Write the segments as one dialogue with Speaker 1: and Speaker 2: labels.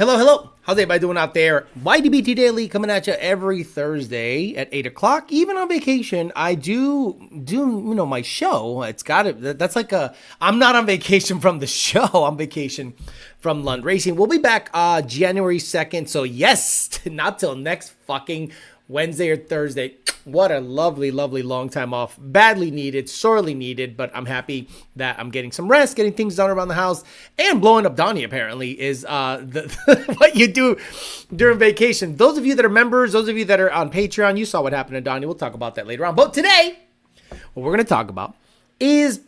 Speaker 1: Hello, hello. How's everybody doing out there? YDBT Daily coming at you every Thursday at 8 o'clock. Even on vacation, I do my show. It's got it. That's like I'm not on vacation from the show. I'm vacation from Lund Racing. We'll be back January 2nd. So yes, not till next fucking Wednesday or Thursday. What a lovely, lovely long time off. Badly needed, sorely needed, but I'm happy that I'm getting some rest, getting things done around the house, and blowing up Donnie apparently is what you do during vacation. Those of you that are members, those of you that are on Patreon, you saw what happened to Donnie. We'll talk about that later on. But today, what we're going to talk about is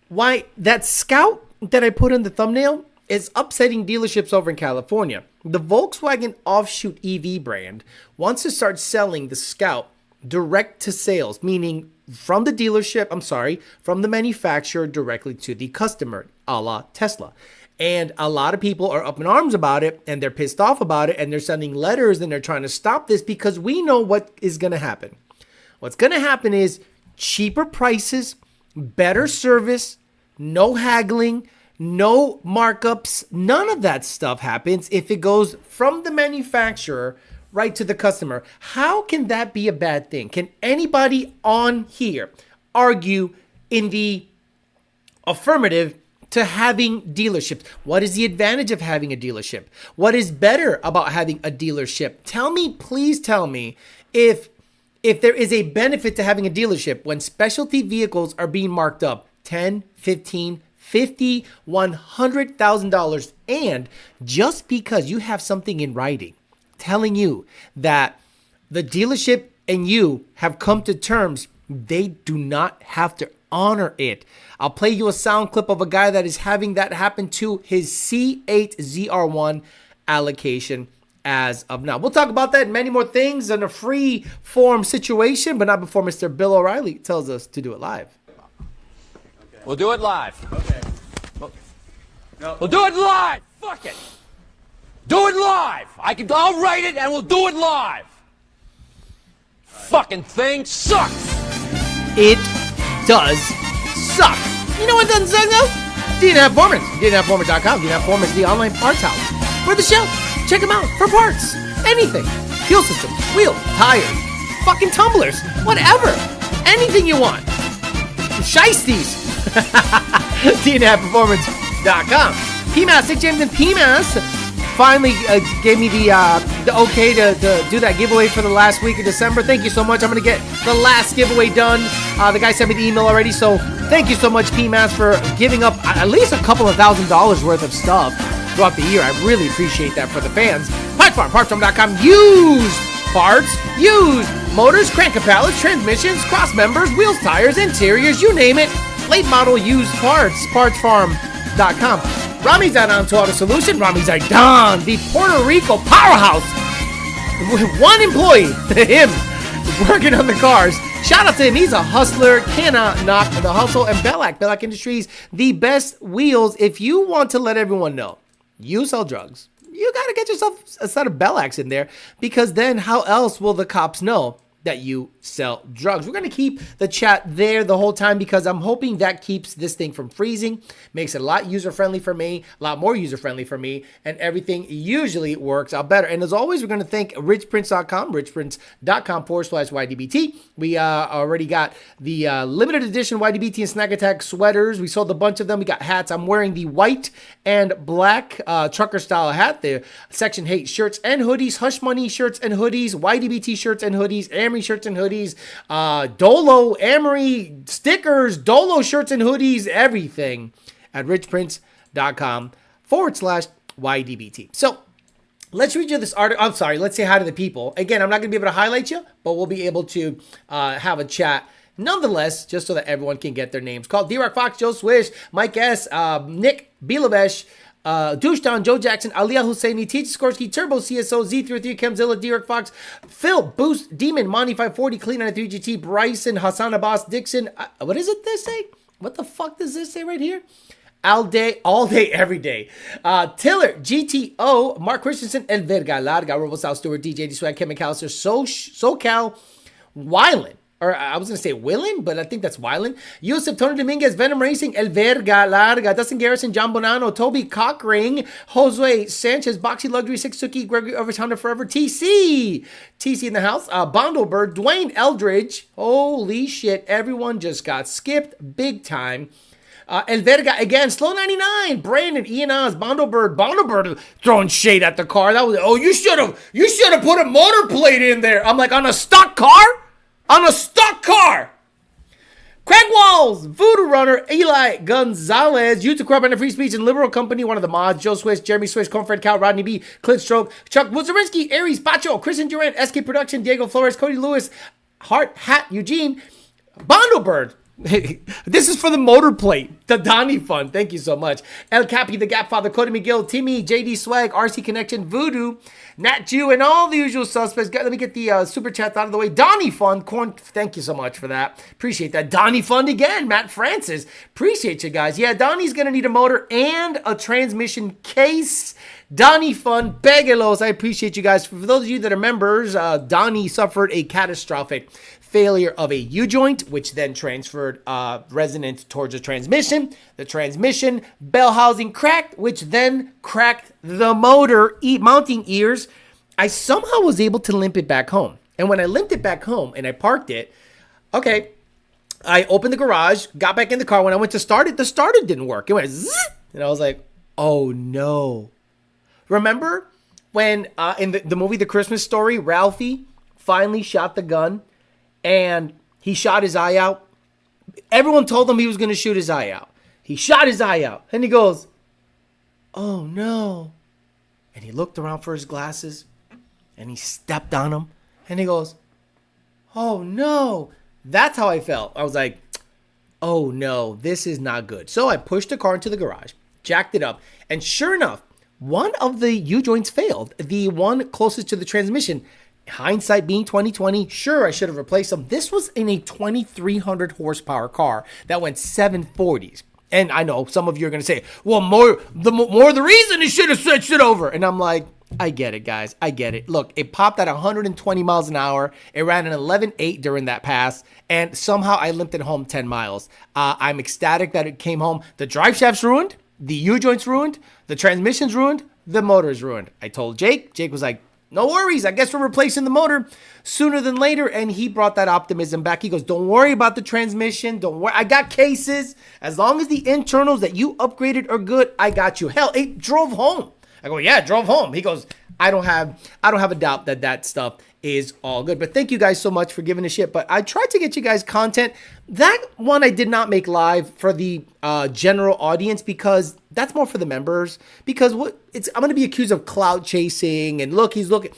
Speaker 1: why that Scout that I put in the thumbnail is upsetting dealerships over in California. The Volkswagen offshoot EV brand wants to start selling the Scout direct to sales, meaning from the manufacturer directly to the customer, a la Tesla. And a lot of people are up in arms about it, and they're pissed off about it, and they're sending letters, and they're trying to stop this because we know what is going to happen. What's going to happen is cheaper prices, better service, no haggling, no markups. None of that stuff happens if it goes from the manufacturer right to the customer. How can that be a bad thing? Can anybody on here argue in the affirmative to having dealerships? What is the advantage of having a dealership? What is better about having a dealership? Tell me, please tell me if there is a benefit to having a dealership when specialty vehicles are being marked up 10, 15, $50, $100,000, and just because you have something in writing telling you that the dealership and you have come to terms, they do not have to honor it. I'll play you a sound clip of a guy that is having that happen to his C8 ZR1 allocation as of now. We'll talk about that and many more things in a free form situation, but not before Mr. Bill O'Reilly tells us to do it live.
Speaker 2: We'll do it live.
Speaker 1: Okay.
Speaker 2: We'll do it live. Fuck it. Do it live. I'll write it and we'll do it live. Fucking thing sucks.
Speaker 1: It does suck. You know what doesn't suck though? Dyno Performance. DynoPerformance.com. Dyno Performance is the online parts house for the show. Check them out for parts. Anything. Fuel systems, wheels, tires, fucking tumblers, whatever. Anything you want. Shiesties. DynoPerformance.com. PMAS, Nick James and PMAS finally gave me the okay to do that giveaway for the last week of December. Thank you so much. I'm going to get the last giveaway done. The guy sent me the email already, so thank you so much, PMAS, for giving up at least a couple of $1,000s worth of stuff throughout the year. I really appreciate that for the fans. PartsFarm.com. Used parts, used motors, crank pallets, transmissions, cross members, wheels, tires, interiors, you name it. Late model used parts. PartsFarm.com. Rami's at Auto Solution. Rami's Zaidan, the Puerto Rico powerhouse. With one employee, him, working on the cars. Shout out to him. He's a hustler. Cannot knock the hustle. And Bellac Industries, the best wheels. If you want to let everyone know you sell drugs, you got to get yourself a set of Bellacs in there, because then how else will the cops know that you sell drugs? We're going to keep the chat there the whole time because I'm hoping that keeps this thing from freezing, makes it a lot user-friendly for me, a lot more user-friendly for me, and everything usually works out better. And as always, we're going to thank richprints.com, richprints.com/YDBT. We already got the limited edition YDBT and Snack Attack sweaters. We sold a bunch of them. We got hats. I'm wearing the white and black trucker-style hat, the Section Hate shirts and hoodies, Hush Money shirts and hoodies, YDBT shirts and hoodies, Amory shirts and hoodies, Dolo, Amory stickers, Dolo shirts and hoodies, everything at richprints.com/YDBT. So let's read you this article. I'm sorry, let's say hi to the people. Again, I'm not going to be able to highlight you, but we'll be able to have a chat nonetheless, just so that everyone can get their names called. D-Rock Fox, Joe Swish, Mike S., Nick Bilovesh, Douche Down, Joe Jackson, Aliyah Husseini, T. Skorsky, Turbo CSO, Z33, Kemzilla, D-Rock Fox, Phil, Boost, Demon, Monty 540, Clean 93 GT, Bryson, Hassan Abbas, Dixon. What is it this say? What the fuck does this say right here? All day, every day. Tiller, GTO, Mark Christensen, El Verga Larga, Robo South Stewart, DJ D Swag, Kevin McAllister, SoCal, Wyland, Or I was going to say Willen, but I think that's Wyland. Yusuf, Tony Dominguez, Venom Racing, El Verga, Larga, Dustin Garrison, John Bonanno, Toby Cockring, Jose Sanchez, Boxy Luxury, Six Suki, Gregory Overs, Honda Forever, TC in the house, Bondolberg, Dwayne Eldridge. Holy shit, everyone just got skipped big time. El Verga again, Slow 99, Brandon, Ian Oz, Bondolberg throwing shade at the car. That was, you should have put a motor plate in there. I'm like, on a stock car? On a stock car. Craig Walls, Voodoo Runner, Eli Gonzalez, YouTube Corp and Free Speech and Liberal Company, one of the mods, Joe Swiss, Jeremy Swiss, Cornfred Cal, Rodney B, Clint Stroke, Chuck Wuzarinsky, Aries, Pacho, Kristen Durant, SK Production, Diego Flores, Cody Lewis, Hart, Hat, Eugene, Bondolbird. This is for the motor plate, the Donnie Fund. Thank you so much. El Capi, the Gap Father, Cody McGill, Timmy, JD Swag, RC Connection, Voodoo, Nat Jew, and all the usual suspects. Let me get the super chats out of the way. Donnie Fund, Corn, thank you so much for that. Appreciate that. Donnie Fund again, Matt Francis. Appreciate you guys. Yeah, Donnie's going to need a motor and a transmission case. Donnie Fund, Begelos, I appreciate you guys. For those of you that are members, Donnie suffered a catastrophic failure of a U-joint, which then transferred resonance towards the transmission. The transmission bell housing cracked, which then cracked the motor mounting ears. I somehow was able to limp it back home. And when I limped it back home and I parked it, okay, I opened the garage, got back in the car. When I went to start it, the starter didn't work. It went zzz, and I was like, oh no. Remember when in the movie The Christmas Story, Ralphie finally shot the gun and he shot his eye out? Everyone told him he was going to shoot his eye out. He shot his eye out and he goes, oh no. And he looked around for his glasses and he stepped on them and he goes, oh no. That's how I felt. I was like, oh no, this is not good. So I pushed the car into the garage, jacked it up, and sure enough, one of the U-joints failed. The one closest to the transmission. Hindsight being 2020, sure, I should have replaced them. This was in a 2,300 horsepower car that went 740s. And I know some of you are going to say, well, more the reason you should have switched it over. And I'm like, I get it, guys. I get it. Look, it popped at 120 miles an hour. It ran an 11.8 during that pass. And somehow I limped it home 10 miles. I'm ecstatic that it came home. The drive shaft's ruined. The U-joint's ruined. The transmission's ruined. The motor's ruined. I told Jake. Jake was like, no worries. I guess we're replacing the motor sooner than later. And he brought that optimism back. He goes, don't worry about the transmission. Don't worry. I got cases. As long as the internals that you upgraded are good, I got you. Hell, it drove home. I go, yeah, it drove home. He goes, I don't have a doubt that stuff is all good. But thank you guys so much for giving a shit. But I tried to get you guys content. That one I did not make live for the general audience because that's more for the members. Because I'm going to be accused of clout chasing and look, he's looking.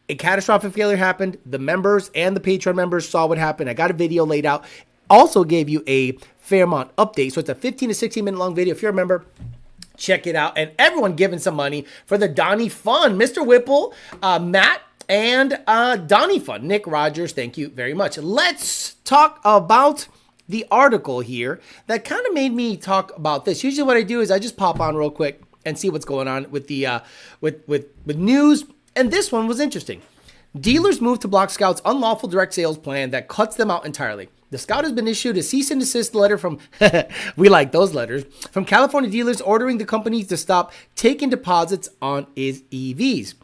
Speaker 1: A catastrophic failure happened. The members and the Patreon members saw what happened. I got a video laid out. Also gave you a Fairmont update. So it's a 15 to 16 minute long video. If you're a member, check it out. And everyone giving some money for the Donnie Fund. Mr. Whipple, Matt, and Donnie Fund. Nick Rogers, thank you very much. Let's talk about the article here that kind of made me talk about this. Usually what I do is I just pop on real quick and see what's going on with the with news. And this one was interesting. Dealers move to block Scout's unlawful direct sales plan that cuts them out entirely. The Scout has been issued a cease and desist letter from, we like those letters, from California dealers ordering the companies to stop taking deposits on its EVs.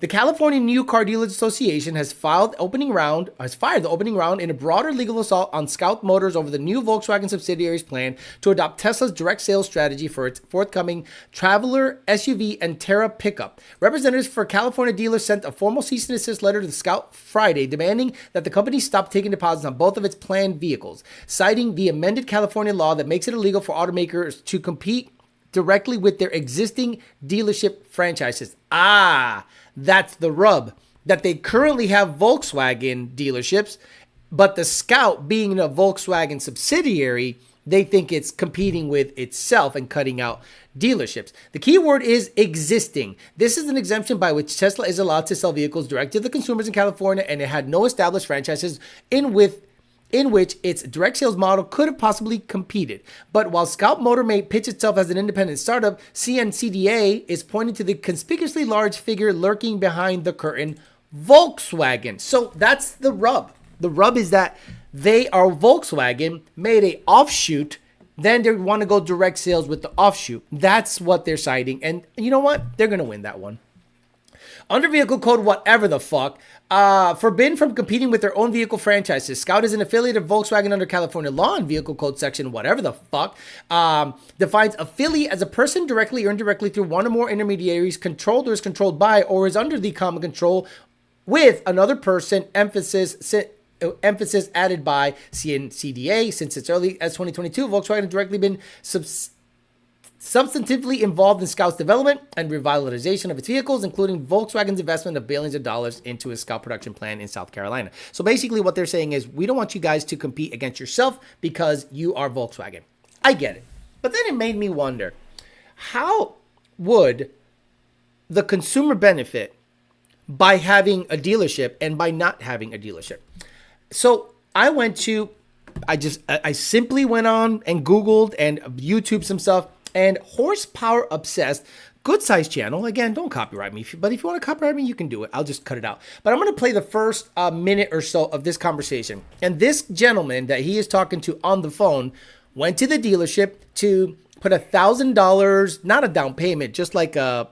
Speaker 1: The California New Car Dealers Association has fired the opening round in a broader legal assault on Scout Motors over the new Volkswagen subsidiary's plan to adopt Tesla's direct sales strategy for its forthcoming Traveler SUV and Terra pickup. Representatives for California dealers sent a formal cease and desist letter to the Scout Friday demanding that the company stop taking deposits on both of its planned vehicles, citing the amended California law that makes it illegal for automakers to compete directly with their existing dealership franchises. That's the rub. That they currently have Volkswagen dealerships, but the Scout being a Volkswagen subsidiary, they think it's competing with itself and cutting out dealerships. The key word is existing. This is an exemption by which Tesla is allowed to sell vehicles direct to the consumers in California, and it had no established franchises in which its direct sales model could have possibly competed. But while Scout Motor may pitch itself as an independent startup, CNCDA is pointing to the conspicuously large figure lurking behind the curtain, Volkswagen. So that's the rub. The rub is that they are Volkswagen, made a offshoot, then they want to go direct sales with the offshoot. That's what they're citing. And you know what? They're going to win that one. Under vehicle code whatever the fuck, forbidden from competing with their own vehicle franchises. Scout is an affiliate of Volkswagen under California law, and vehicle code section whatever the fuck defines affiliate as a person directly or indirectly through one or more intermediaries controlled or is controlled by or is under the common control with another person, emphasis added by CNCDA. Since its early as 2022, Volkswagen has directly been substantively involved in Scout's development and revitalization of its vehicles, including Volkswagen's investment of billions of dollars into a Scout production plan in South Carolina. So basically what they're saying is, we don't want you guys to compete against yourself because you are Volkswagen. I get it. But then it made me wonder, how would the consumer benefit by having a dealership and by not having a dealership? So I simply went on and Googled and YouTube some stuff. And Horsepower Obsessed, good size channel. Again, don't copyright me. But if you want to copyright me, you can do it. I'll just cut it out. But I'm going to play the first minute or so of this conversation. And this gentleman that he is talking to on the phone went to the dealership to put $1,000, not a down payment, just like a,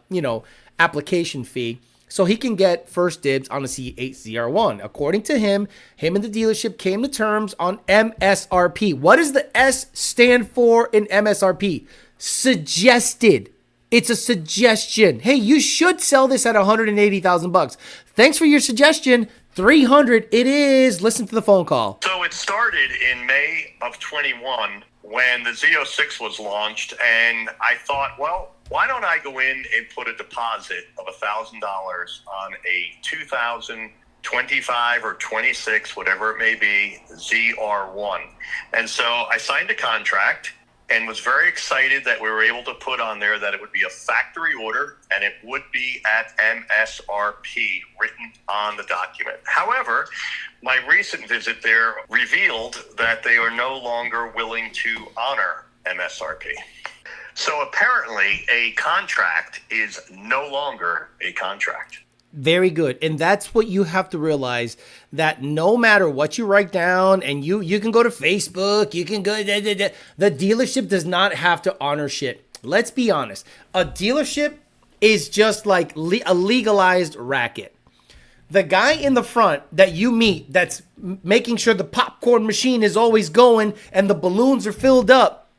Speaker 1: application fee, so he can get first dibs on a C8 ZR1. According to him and the dealership came to terms on MSRP. What does the S stand for in MSRP? Suggested. It's a suggestion. Hey, you should sell this at $180,000. Thanks for your suggestion. 300 it is. Listen to the phone call.
Speaker 3: So it started in May of 21 when the Z06 was launched, and I thought, well, why don't I go in and put a deposit of $1,000 on a 2025 or 26, whatever it may be, ZR1. And so I signed a contract and was very excited that we were able to put on there that it would be a factory order and it would be at MSRP written on the document. However, my recent visit there revealed that they are no longer willing to honor MSRP. So apparently a contract is no longer a contract.
Speaker 1: Very good. And that's what you have to realize, that no matter what you write down, and you can go to Facebook, you can go, the dealership does not have to honor shit. Let's be honest. A dealership is just like a legalized racket. The guy in the front that you meet that's making sure the popcorn machine is always going and the balloons are filled up,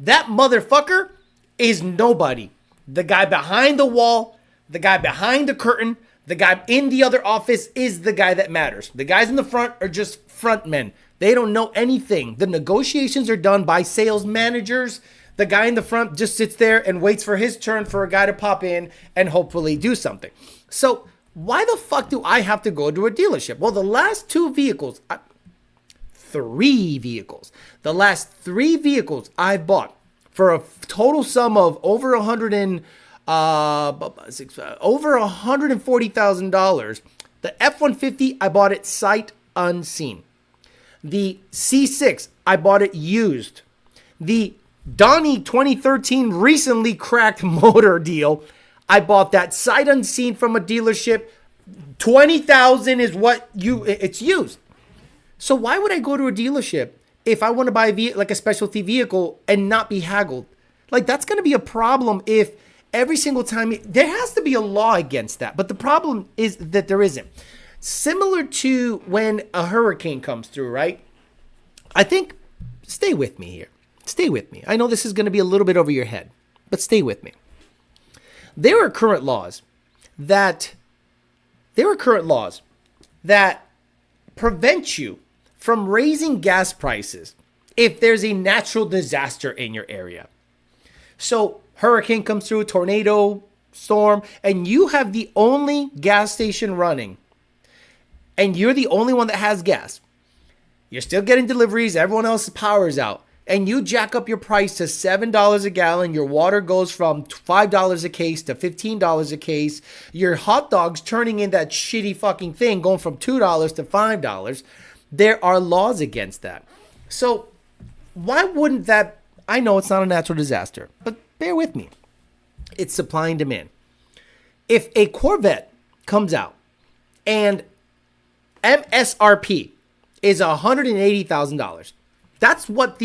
Speaker 1: that motherfucker is nobody. The guy behind the wall, the guy behind the curtain, the guy in the other office is the guy that matters. The guys in the front are just front men. They don't know anything. The negotiations are done by sales managers. The guy in the front just sits there and waits for his turn for a guy to pop in and hopefully do something. So why the fuck do I have to go to a dealership? Well, the last three vehicles I've bought for a total sum of over $140,000. The F-150, I bought it sight unseen. The C6, I bought it used. The Donnie 2013 recently cracked motor deal, I bought that sight unseen from a dealership. $20,000 is what it's used. So why would I go to a dealership if I want to buy a specialty vehicle and not be haggled? Like, that's going to be a problem if every single time. There has to be a law against that. But the problem is that there isn't. Similar to when a hurricane comes through, right? I think, stay with me here. Stay with me. I know this is going to be a little bit over your head, but stay with me. There are current laws that prevent you from raising gas prices if there's a natural disaster in your area. So hurricane comes through, tornado, storm, and you have the only gas station running, and you're the only one that has gas. You're still getting deliveries, everyone else's power is out, and you jack up your price to $7 a gallon. Your water goes from $5 a case to $15 a case. Your hot dogs turning in that shitty fucking thing, going from $2 to $5. There are laws against that. So why wouldn't that? I know it's not a natural disaster, but bear with me. It's supply and demand. If a Corvette comes out and MSRP is $180,000. That's what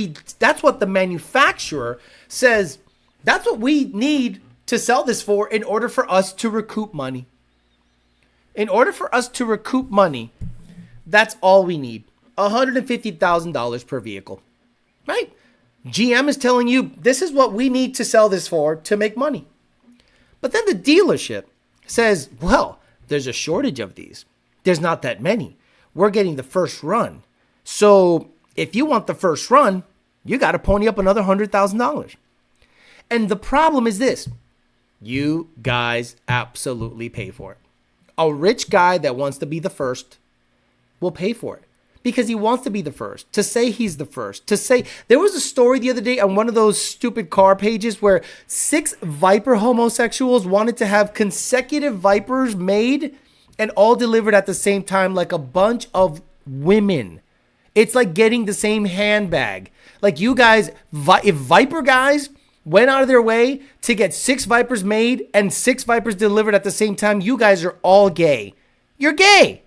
Speaker 1: the manufacturer says. That's what we need to sell this for in order for us to recoup money. In order for us to recoup money, that's all we need. $150,000 per vehicle, right? GM is telling you this is what we need to sell this for to make money. But then the dealership says, well, there's a shortage of these. There's not that many. We're getting the first run. So if you want the first run, you got to pony up another $100,000. And the problem is this. You guys absolutely pay for it. A rich guy that wants to be the first will pay for it because he wants to be the first, to say he's the first, to say there was a story the other day on one of those stupid car pages where 6 Viper homosexuals wanted to have consecutive Vipers made and all delivered at the same time, like a bunch of women. It's like getting the same handbag. Like you guys, if Viper guys went out of their way to get 6 Vipers made and 6 Vipers delivered at the same time, you guys are all gay. You're gay.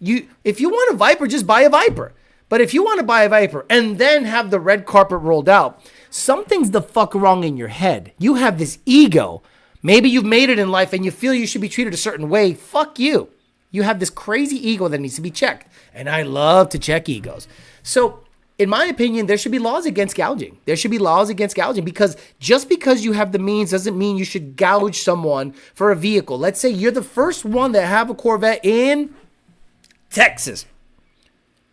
Speaker 1: If you want a Viper, just buy a Viper. But if you want to buy a Viper and then have the red carpet rolled out, something's the fuck wrong in your head. You have this ego. Maybe you've made it in life and you feel you should be treated a certain way. Fuck you. You have this crazy ego that needs to be checked. And I love to check egos. So in my opinion, there should be laws against gouging. There should be laws against gouging because just because you have the means doesn't mean you should gouge someone for a vehicle. Let's say you're the first one that have a Corvette in Texas.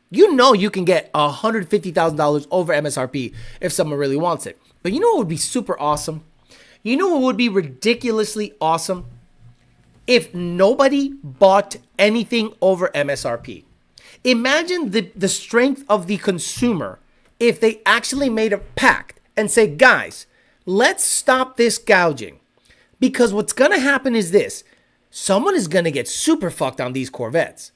Speaker 1: You know you can get $150,000 over MSRP if someone really wants it. But you know what would be super awesome? You know what would be ridiculously awesome? If nobody bought anything over MSRP. Imagine the strength of the consumer if they actually made a pact and say, guys, let's stop this gouging. Because what's going to happen is this. Someone is going to get super fucked on these Corvettes.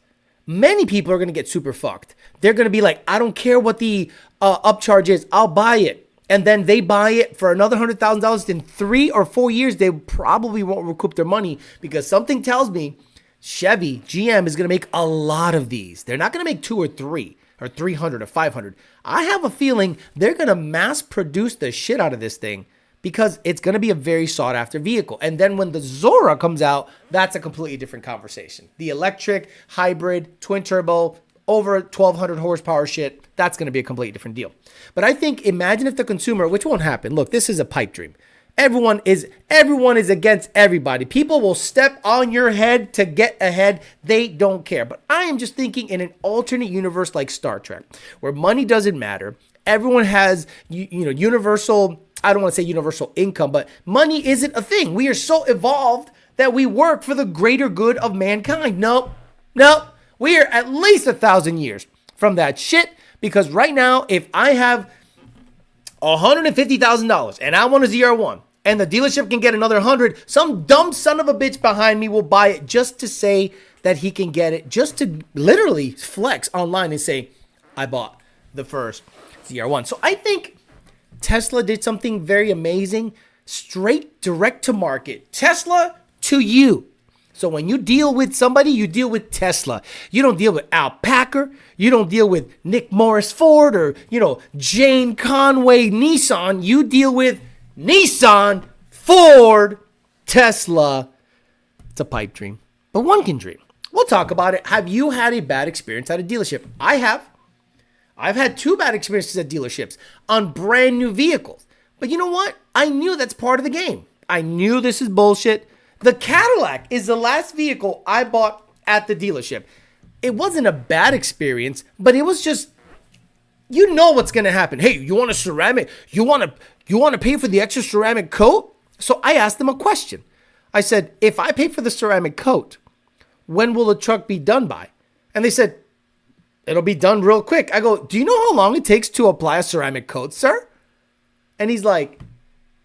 Speaker 1: Many people are going to get super fucked. They're going to be like, I don't care what the upcharge is. I'll buy it. And then they buy it for another $100,000. In 3 or 4 years, they probably won't recoup their money because something tells me Chevy, GM is going to make a lot of these. They're not going to make 2 or 3 or 300 or 500. I have a feeling they're going to mass produce the shit out of this thing because it's going to be a very sought after vehicle. And then when the Zora comes out, that's a completely different conversation. The electric, hybrid, twin turbo, over 1,200 horsepower shit, that's going to be a completely different deal. But I think, imagine if the consumer, which won't happen. Look, this is a pipe dream. Everyone is against everybody. People will step on your head to get ahead. They don't care. But I am just thinking in an alternate universe like Star Trek, where money doesn't matter. Everyone has, universal, I don't want to say universal income, but money isn't a thing. We are so evolved that we work for the greater good of mankind. Nope. We are at least 1,000 years from that shit. Because right now, if I have $150,000 and I want a ZR1 and the dealership can get another 100, some dumb son of a bitch behind me will buy it just to say that he can get it, just to literally flex online and say, I bought the first ZR1. So I think Tesla did something very amazing, straight direct to market. Tesla to you. So when you deal with somebody, you deal with Tesla. You don't deal with Al Packer. You don't deal with Nick Morris Ford or, Jane Conway Nissan. You deal with Nissan, Ford, Tesla. It's a pipe dream, but one can dream. We'll talk about it. Have you had a bad experience at a dealership? I have. I've had 2 bad experiences at dealerships on brand new vehicles. But you know what? I knew that's part of the game. I knew this is bullshit. The Cadillac is the last vehicle I bought at the dealership. It wasn't a bad experience, but it was just, you know what's going to happen. Hey, you want a ceramic? You want to pay for the extra ceramic coat? So I asked them a question. I said, if I pay for the ceramic coat, when will the truck be done by? And they said, it'll be done real quick. I go, do you know how long it takes to apply a ceramic coat, sir? And he's like,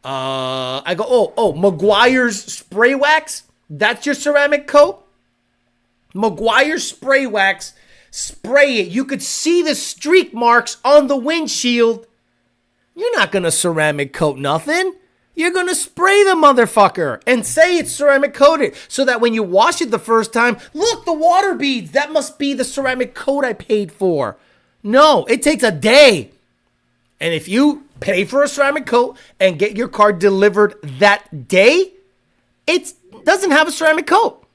Speaker 1: I go, Meguiar's spray wax? That's your ceramic coat? Meguiar's spray wax, spray it. You could see the streak marks on the windshield. You're not going to ceramic coat nothing. You're going to spray the motherfucker and say it's ceramic coated so that when you wash it the first time, look, the water beads. That must be the ceramic coat I paid for. No, it takes a day. And if you pay for a ceramic coat and get your car delivered that day, it doesn't have a ceramic coat.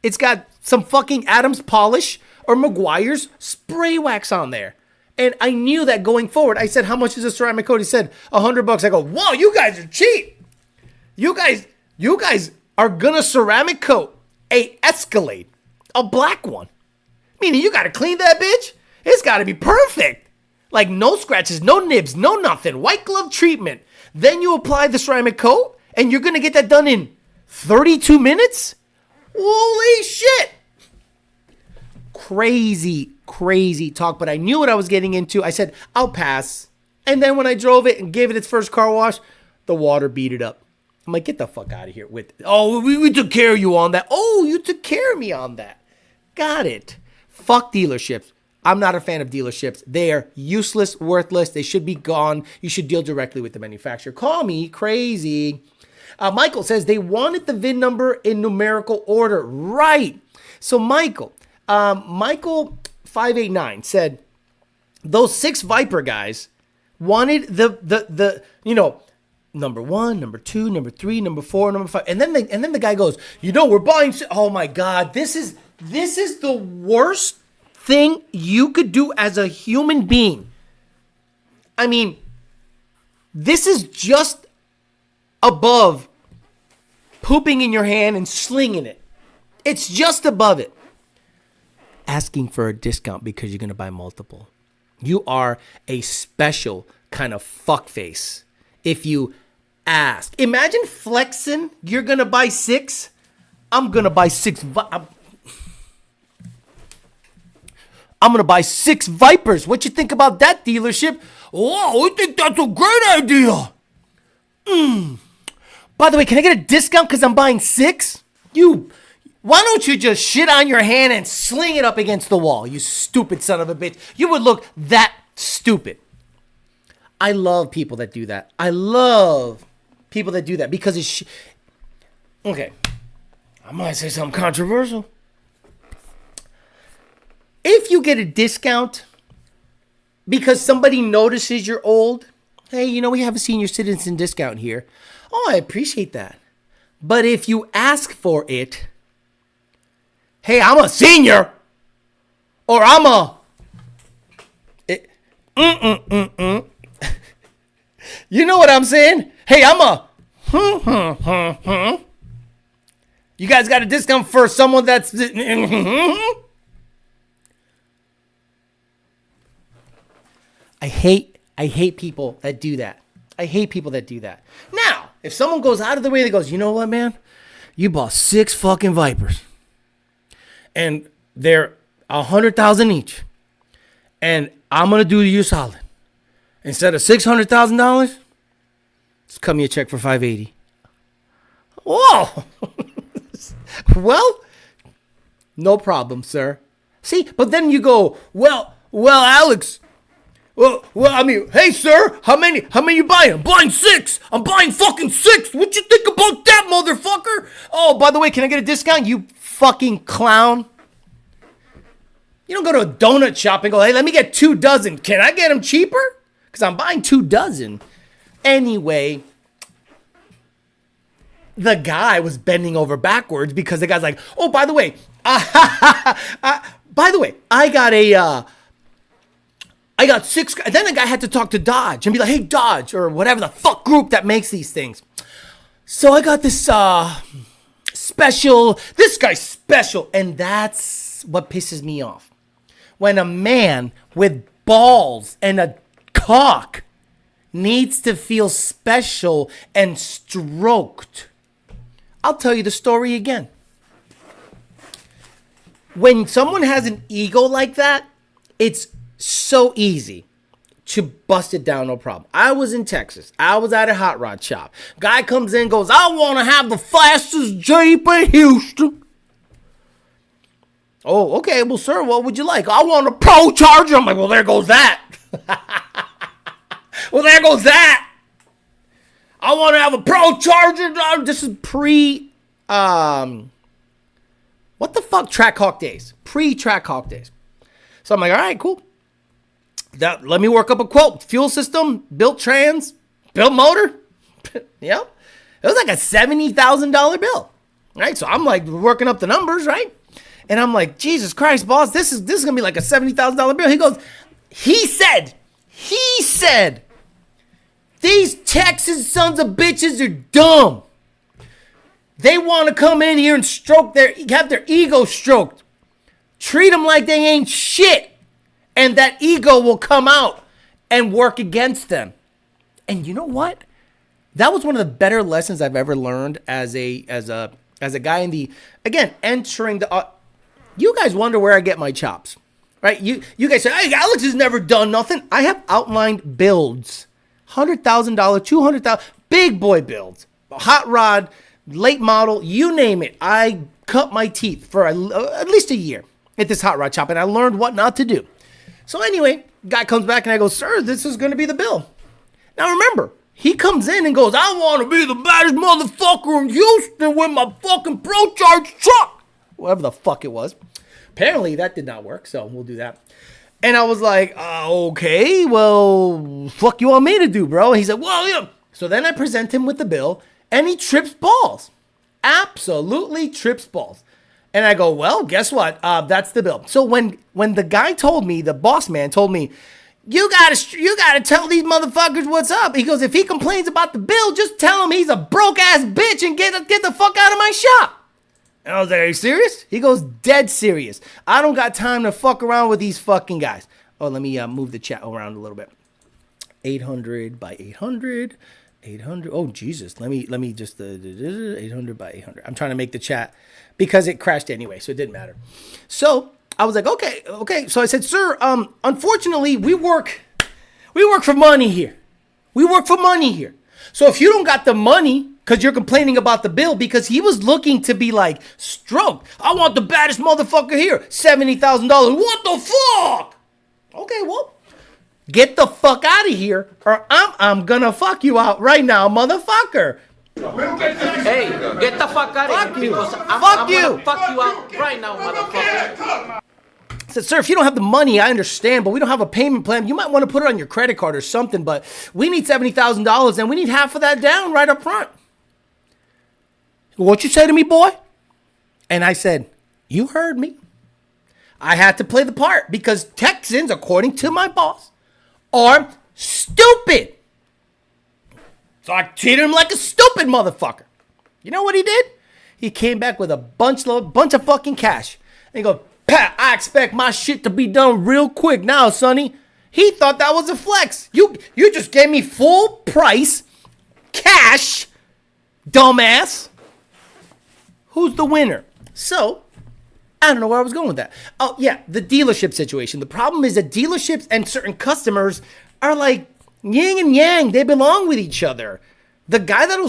Speaker 1: It's got some fucking Adams polish or Meguiar's spray wax on there. And I knew that going forward. I said, how much is a ceramic coat? He said, $100. I go, whoa, you guys are cheap. You guys are gonna ceramic coat a Escalade, a black one. Meaning you gotta clean that bitch. It's gotta be perfect. Like no scratches, no nibs, no nothing. White glove treatment. Then you apply the ceramic coat and you're gonna get that done in 32 minutes? Holy shit. Crazy talk, but I knew what I was getting into. I said, I'll pass. And then when I drove it and gave it its first car wash, the water beat it up. I'm like, get the fuck out of here with it. Oh, we took care of you on that. Oh, you took care of me on that. Got it. Fuck dealerships. I'm not a fan of dealerships. They are useless, worthless. They should be gone. You should deal directly with the manufacturer. Call me crazy. Michael says they wanted the VIN number in numerical order. Right. So Michael 589 said those 6 Viper guys wanted the number 1, number 2, number 3, number 4, number 5. And then the guy goes, we're buying. Oh my God, this is the worst thing you could do as a human being. I mean, this is just above pooping in your hand and slinging it. It's just above it. Asking for a discount because you're going to buy multiple. You are a special kind of fuckface if you ask. Imagine flexing, you're going to buy 6. I'm going to buy 6. I'm going to buy 6 Vipers. What you think about that, dealership? Oh, I think that's a great idea. By the way, can I get a discount because I'm buying 6? Why don't you just shit on your hand and sling it up against the wall, you stupid son of a bitch? You would look that stupid. I love people that do that. Because it's... Okay. I might say something controversial. If you get a discount because somebody notices you're old, hey, we have a senior citizen discount here. Oh, I appreciate that. But if you ask for it, hey, I'm a senior, or I'm a... You know what I'm saying? Hey, I'm a... You guys got a discount for someone that's... I hate people that do that. Now, if someone goes out of the way that goes, you know what, man? You bought 6 fucking Vipers. And they're $100,000 each. And I'm going to do you solid. Instead of $600,000, just cut me a check for $580. Whoa. Well, no problem, sir. See, but then you go, well, Alex... Well, I mean, hey, sir, how many you buying? I'm buying 6. I'm buying fucking 6. What you think about that, motherfucker? Oh, by the way, can I get a discount, you fucking clown? You don't go to a donut shop and go, hey, let me get 2 dozen. Can I get them cheaper? Because I'm buying 2 dozen. Anyway, the guy was bending over backwards because the guy's like, oh, by the way, I got 6. Then the guy had to talk to Dodge and be like, hey, Dodge, or whatever the fuck group that makes these things. So I got this special. This guy's special. And that's what pisses me off. When a man with balls and a cock needs to feel special and stroked. I'll tell you the story again. When someone has an ego like that, it's so easy to bust it down, no problem. I was in Texas. I was at a hot rod shop. Guy comes in and goes, I want to have the fastest Jeep in Houston. Oh, okay. Well, sir, what would you like? I want a Pro Charger. I'm like, well, there goes that. Well, there goes that. I want to have a Pro Charger. This is what the fuck? Track Hawk days. Pre-Track Hawk days. So I'm like, all right, cool. Let me work up a quote. Fuel system, built trans, built motor. Yeah. It was like a $70,000 bill. Right? So I'm like working up the numbers, right? And I'm like, Jesus Christ, boss, this is going to be like a $70,000 bill. He goes, he said, these Texas sons of bitches are dumb. They want to come in here and have their ego stroked. Treat them like they ain't shit. And that ego will come out and work against them. And you know what? That was one of the better lessons I've ever learned as a guy in the, again, entering the, you guys wonder where I get my chops, right? You guys say, hey, Alex has never done nothing. I have outlined builds, $100,000, $200,000, big boy builds, hot rod, late model, you name it. I cut my teeth for at least a year at this hot rod shop, and I learned what not to do. So anyway, guy comes back and I go, sir, this is going to be the bill. Now remember, he comes in and goes, I want to be the baddest motherfucker in Houston with my fucking Pro Charge truck. Whatever the fuck it was. Apparently that did not work, so we'll do that. And I was like, okay, well, fuck you want me to do, bro? And he said, well, yeah. So then I present him with the bill, and he trips balls. Absolutely trips balls. And I go, well, guess what? That's the bill. So when the guy told me, the boss man told me, you gotta tell these motherfuckers what's up. He goes, if he complains about the bill, just tell him he's a broke ass bitch and get the fuck out of my shop. And I was like, are you serious? He goes, dead serious. I don't got time to fuck around with these fucking guys. Oh, let me move the chat around a little bit. 800 by 800. 800. Oh, Jesus. Let me just 800 by 800. I'm trying to make the chat because it crashed anyway, so it didn't matter. So I was like, okay. So I said, sir, unfortunately, we work for money here. We work for money here. So if you don't got the money, because you're complaining about the bill, because he was looking to be like, stroked. I want the baddest motherfucker here. $70,000. What the fuck? Okay, well, get the fuck out of here, or I'm gonna fuck you out right now, motherfucker.
Speaker 4: Hey, get the fuck out of here.
Speaker 1: Fuck you.
Speaker 4: I'm gonna fuck you out right now, motherfucker.
Speaker 1: I said, sir, if you don't have the money, I understand, but we don't have a payment plan. You might want to put it on your credit card or something, but we need $70,000 and we need half of that down right up front. What you say to me, boy? And I said, you heard me. I had to play the part because Texans, according to my boss, are stupid. So I treated him like a stupid motherfucker. You know what he did? He came back with a bunch of fucking cash. And he goes, Pat, I expect my shit to be done real quick now, Sonny. He thought that was a flex. You just gave me full price cash, dumbass. Who's the winner? So, I don't know where I was going with that. Oh, yeah, the dealership situation. The problem is that dealerships and certain customers are like yin and yang. They belong with each other. The guy that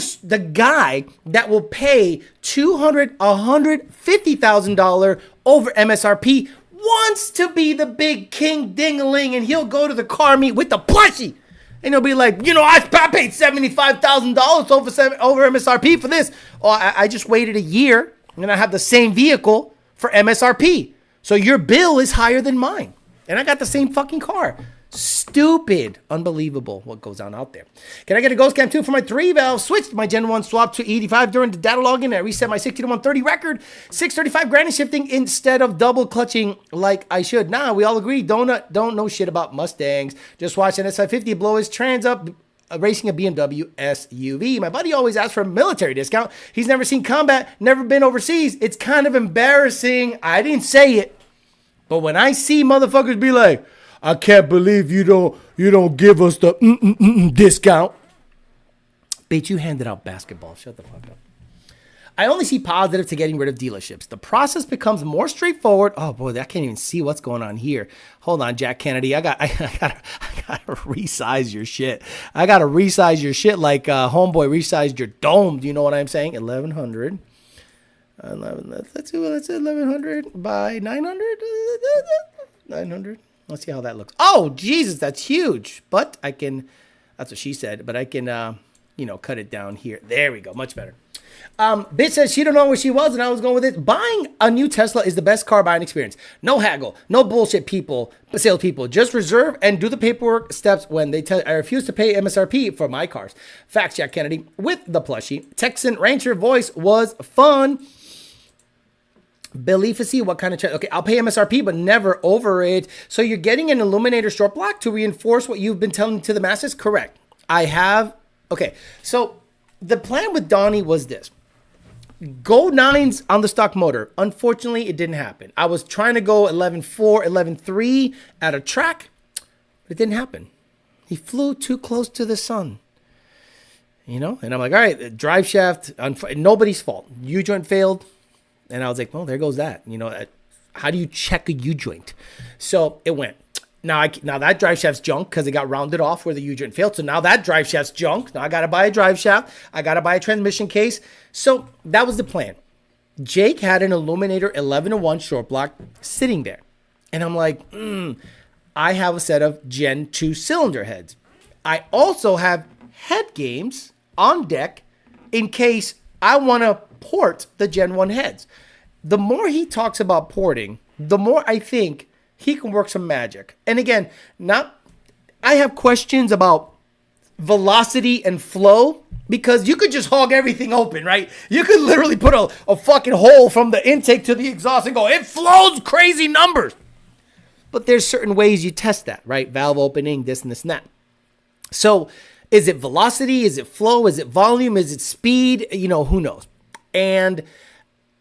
Speaker 1: will pay $150,000 over MSRP wants to be the big king ding-a-ling, and he'll go to the car meet with the plushie. And he'll be like, I paid $75,000 over MSRP for this. Oh, I just waited a year, and I have the same vehicle for MSRP. So your bill is higher than mine. And I got the same fucking car. Stupid. Unbelievable what goes on out there. Can I get a Ghost Cam 2 for my 3-valve? Switched my Gen 1 swap to 85 during the data login. I reset my 60 to 130 record. 635 granny shifting instead of double clutching like I should. Nah, we all agree. Don't know shit about Mustangs. Just watch an S550 blow his trans up racing a BMW SUV. My buddy always asks for a military discount. He's never seen combat, never been overseas. It's kind of embarrassing. I didn't say it. But when I see motherfuckers be like, I can't believe you don't give us the discount. Bitch, you handed out basketball. Shut the fuck up. I only see positive to getting rid of dealerships. The process becomes more straightforward. Oh boy, I can't even see what's going on here. Hold on, Jack Kennedy. I gotta resize your shit. I gotta resize your shit like homeboy resized your dome. Do you know what I'm saying? 1100. Let's do 1100 by 900. 900. Let's see how that looks. Oh, Jesus, that's huge. But I can, that's what she said, but I can, cut it down here. There we go. Much better. Bitch says she don't know where she was, and I was going with it. Buying a new Tesla is the best car buying experience. No haggle, no bullshit salespeople. Just reserve and do the paperwork steps when they tell. I refuse to pay MSRP for my cars. Facts, Jack Kennedy with the plushie. Texan Rancher voice was fun. Beliefity, what kind of okay, I'll pay MSRP, but never over it. So you're getting an Illuminator short block to reinforce what you've been telling to the masses? Correct. I have. Okay, so the plan with Donnie was this. Go 9s on the stock motor. Unfortunately, it didn't happen. I was trying to go 11.4, 11.3 at a track, but it didn't happen. He flew too close to the sun. You know? And I'm like, all right, drive shaft, nobody's fault. U-joint failed. And I was like, well, there goes that. You know, how do you check a U-joint? So it went. Now that drive shaft's junk because it got rounded off where the U-joint failed. So now that drive shaft's junk. Now I got to buy a drive shaft. I got to buy a transmission case. So that was the plan. Jake had an Illuminator 11-1 short block sitting there. And I'm like, I have a set of Gen 2 cylinder heads. I also have head games on deck in case I want to port the Gen 1 heads. The more he talks about porting, the more I think he can work some magic. And again, I have questions about velocity and flow because you could just hog everything open, right? You could literally put a fucking hole from the intake to the exhaust and go, it flows crazy numbers. But there's certain ways you test that, right? Valve opening, this and this and that. So is it velocity? Is it flow? Is it volume? Is it speed? You know, who knows? And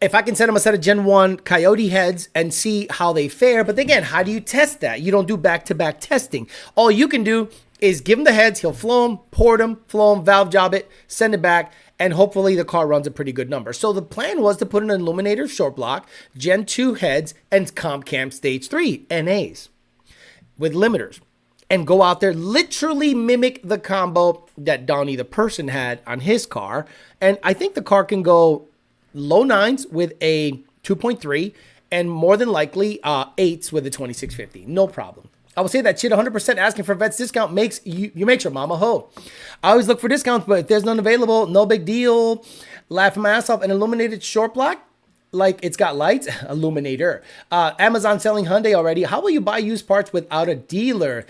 Speaker 1: if I can send him a set of Gen 1 Coyote heads and see how they fare. But again, how do you test that? You don't do back-to-back testing. All you can do is give him the heads. He'll flow them, port them, flow them, valve job it, send it back, and hopefully the car runs a pretty good number. So the plan was to put an Illuminator short block, Gen 2 heads, and Comp Cam Stage 3 NAs with limiters. And go out there, literally mimic the combo that Donnie the person had on his car. And I think the car can go low 9s with a 2.3 and more than likely 8s with a 2650. No problem. I will say that shit 100% asking for vets discount makes you makes your mama hoe. I always look for discounts, but if there's none available, no big deal. Laughing my ass off. An illuminated short block, like it's got lights, Illuminator. Amazon selling Hyundai already. How will you buy used parts without a dealer?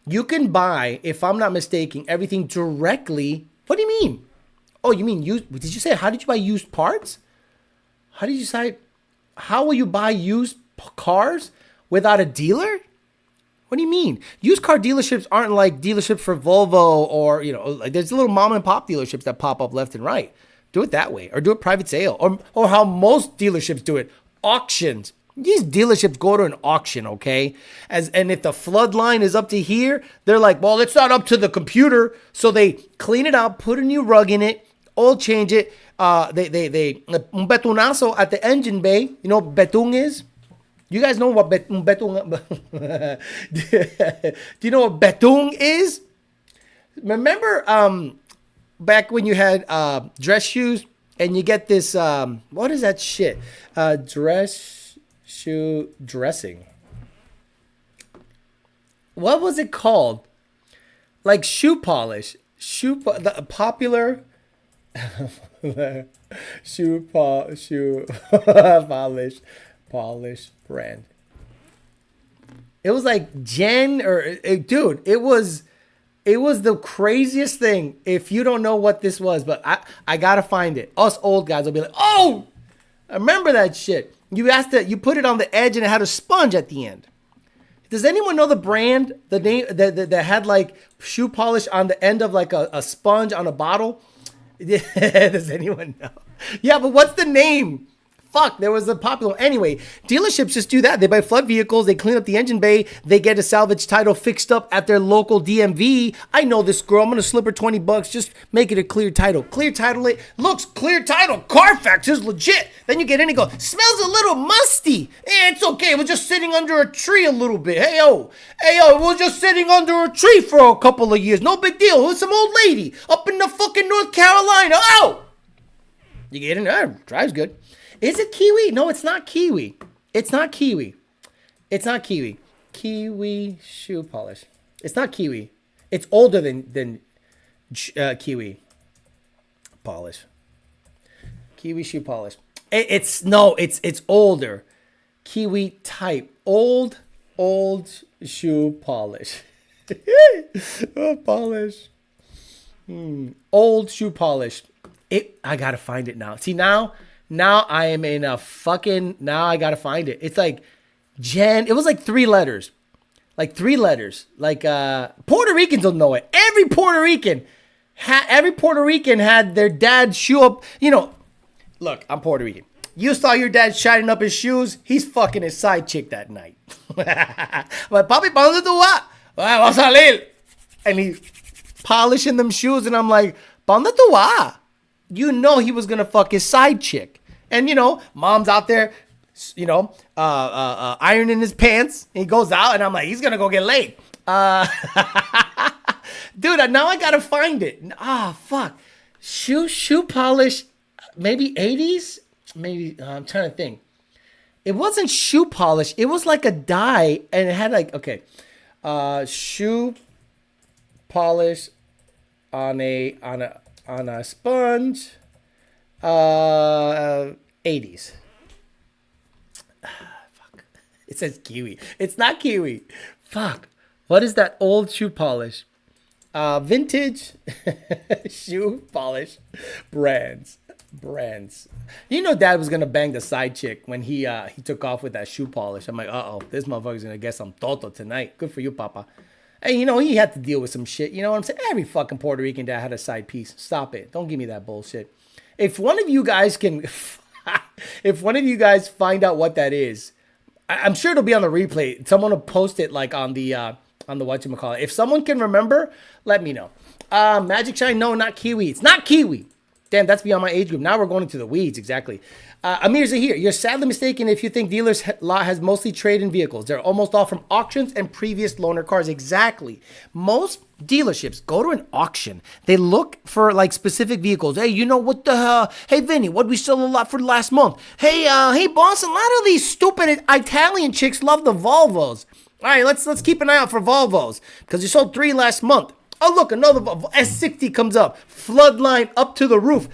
Speaker 1: You can buy, if I'm not mistaken, everything directly. What do you mean? Oh, you mean used? Did you say, how did you buy used parts? How did you say, how will you buy used cars without a dealer? What do you mean? Used car dealerships aren't like dealerships for Volvo or, you know, like there's little mom and pop dealerships that pop up left and right. Do it that way or do it private sale or how most dealerships do it, auctions. These dealerships go to an auction, okay? And if the flood line is up to here, they're like, well, it's not up to the computer. So they clean it out, put a new rug in it, oil change it. They un betunazo at the engine bay. You know what betung is? You guys know what betung? Do you know what betung is? Remember back when you had dress shoes and you get this, what is that shit? Dress shoe dressing. What was it called? Like shoe polish. The popular shoe polish brand. It was like Jen or dude, it was the craziest thing. If you don't know what this was, but I gotta find it. Us old guys will be like, oh, I remember that shit. You put it on the edge and it had a sponge at the end. Does anyone know the brand? The name that had like shoe polish on the end of like a sponge on a bottle? Does anyone know? Yeah, but what's the name? Fuck, there was a popular. Anyway, dealerships just do that. They buy flood vehicles. They clean up the engine bay. They get a salvage title fixed up at their local DMV. I know this girl. I'm going to slip her $20. Just make it a clear title. Clear title it. Looks clear title. Carfax is legit. Then you get in and go, smells a little musty. It's okay. We're just sitting under a tree a little bit. Hey, yo, we're just sitting under a tree for a couple of years. No big deal. It's some old lady up in the fucking North Carolina. Oh! You get in there. Drives good. Is it kiwi? No, it's not kiwi. It's not kiwi. It's not kiwi. Kiwi shoe polish. It's not kiwi. It's older than kiwi polish. Kiwi shoe polish. It's older. Kiwi type. Old shoe polish. Polish. Old shoe polish. I gotta find it now. See, now I am in a fucking, now I gotta find it. It's like it was like 3 letters. Like Puerto Ricans will know it. Every Puerto Rican had their dad's shoe up. Look, I'm Puerto Rican. You saw your dad shining up his shoes. He's fucking his side chick that night. But papi, ¿pa dónde tú vas? Vamos a salir. And he's polishing them shoes, and I'm like, ¿pa dónde tú vas? You know he was gonna fuck his side chick, and mom's out there, ironing his pants. He goes out, and I'm like, he's gonna go get laid. Dude, now I gotta find it. Fuck. Shoe polish, maybe 80s? Maybe, I'm trying to think. It wasn't shoe polish. It was like a dye, and it had like, okay, shoe polish on a sponge, 80s. Fuck. It says kiwi. It's not kiwi. Fuck. What is that old shoe polish? Vintage shoe polish brands. Dad was gonna bang the side chick when he took off with that shoe polish. I'm like, this motherfucker's gonna get some toto tonight. Good for you, Papa. And he had to deal with some shit. You know what I'm saying? Every fucking Puerto Rican dad had a side piece. Stop it. Don't give me that bullshit. If one of you guys find out what that is, I'm sure it'll be on the replay. Someone will post it like on the whatchamacallit. If someone can remember, let me know. Magic Shine, no, not kiwi. It's not kiwi. Damn, that's beyond my age group. Now we're going into the weeds, exactly. Amir Zahir, you're sadly mistaken if you think dealers' lot has mostly trade-in vehicles. They're almost all from auctions and previous loaner cars. Exactly. Most dealerships go to an auction. They look for like specific vehicles. Hey, what the hell? Hey, Vinny, what we sell a lot for last month? Hey, boss, a lot of these stupid Italian chicks love the Volvos. All right, let's keep an eye out for Volvos because you sold 3 last month. Oh, look, another S60 comes up. Floodline up to the roof.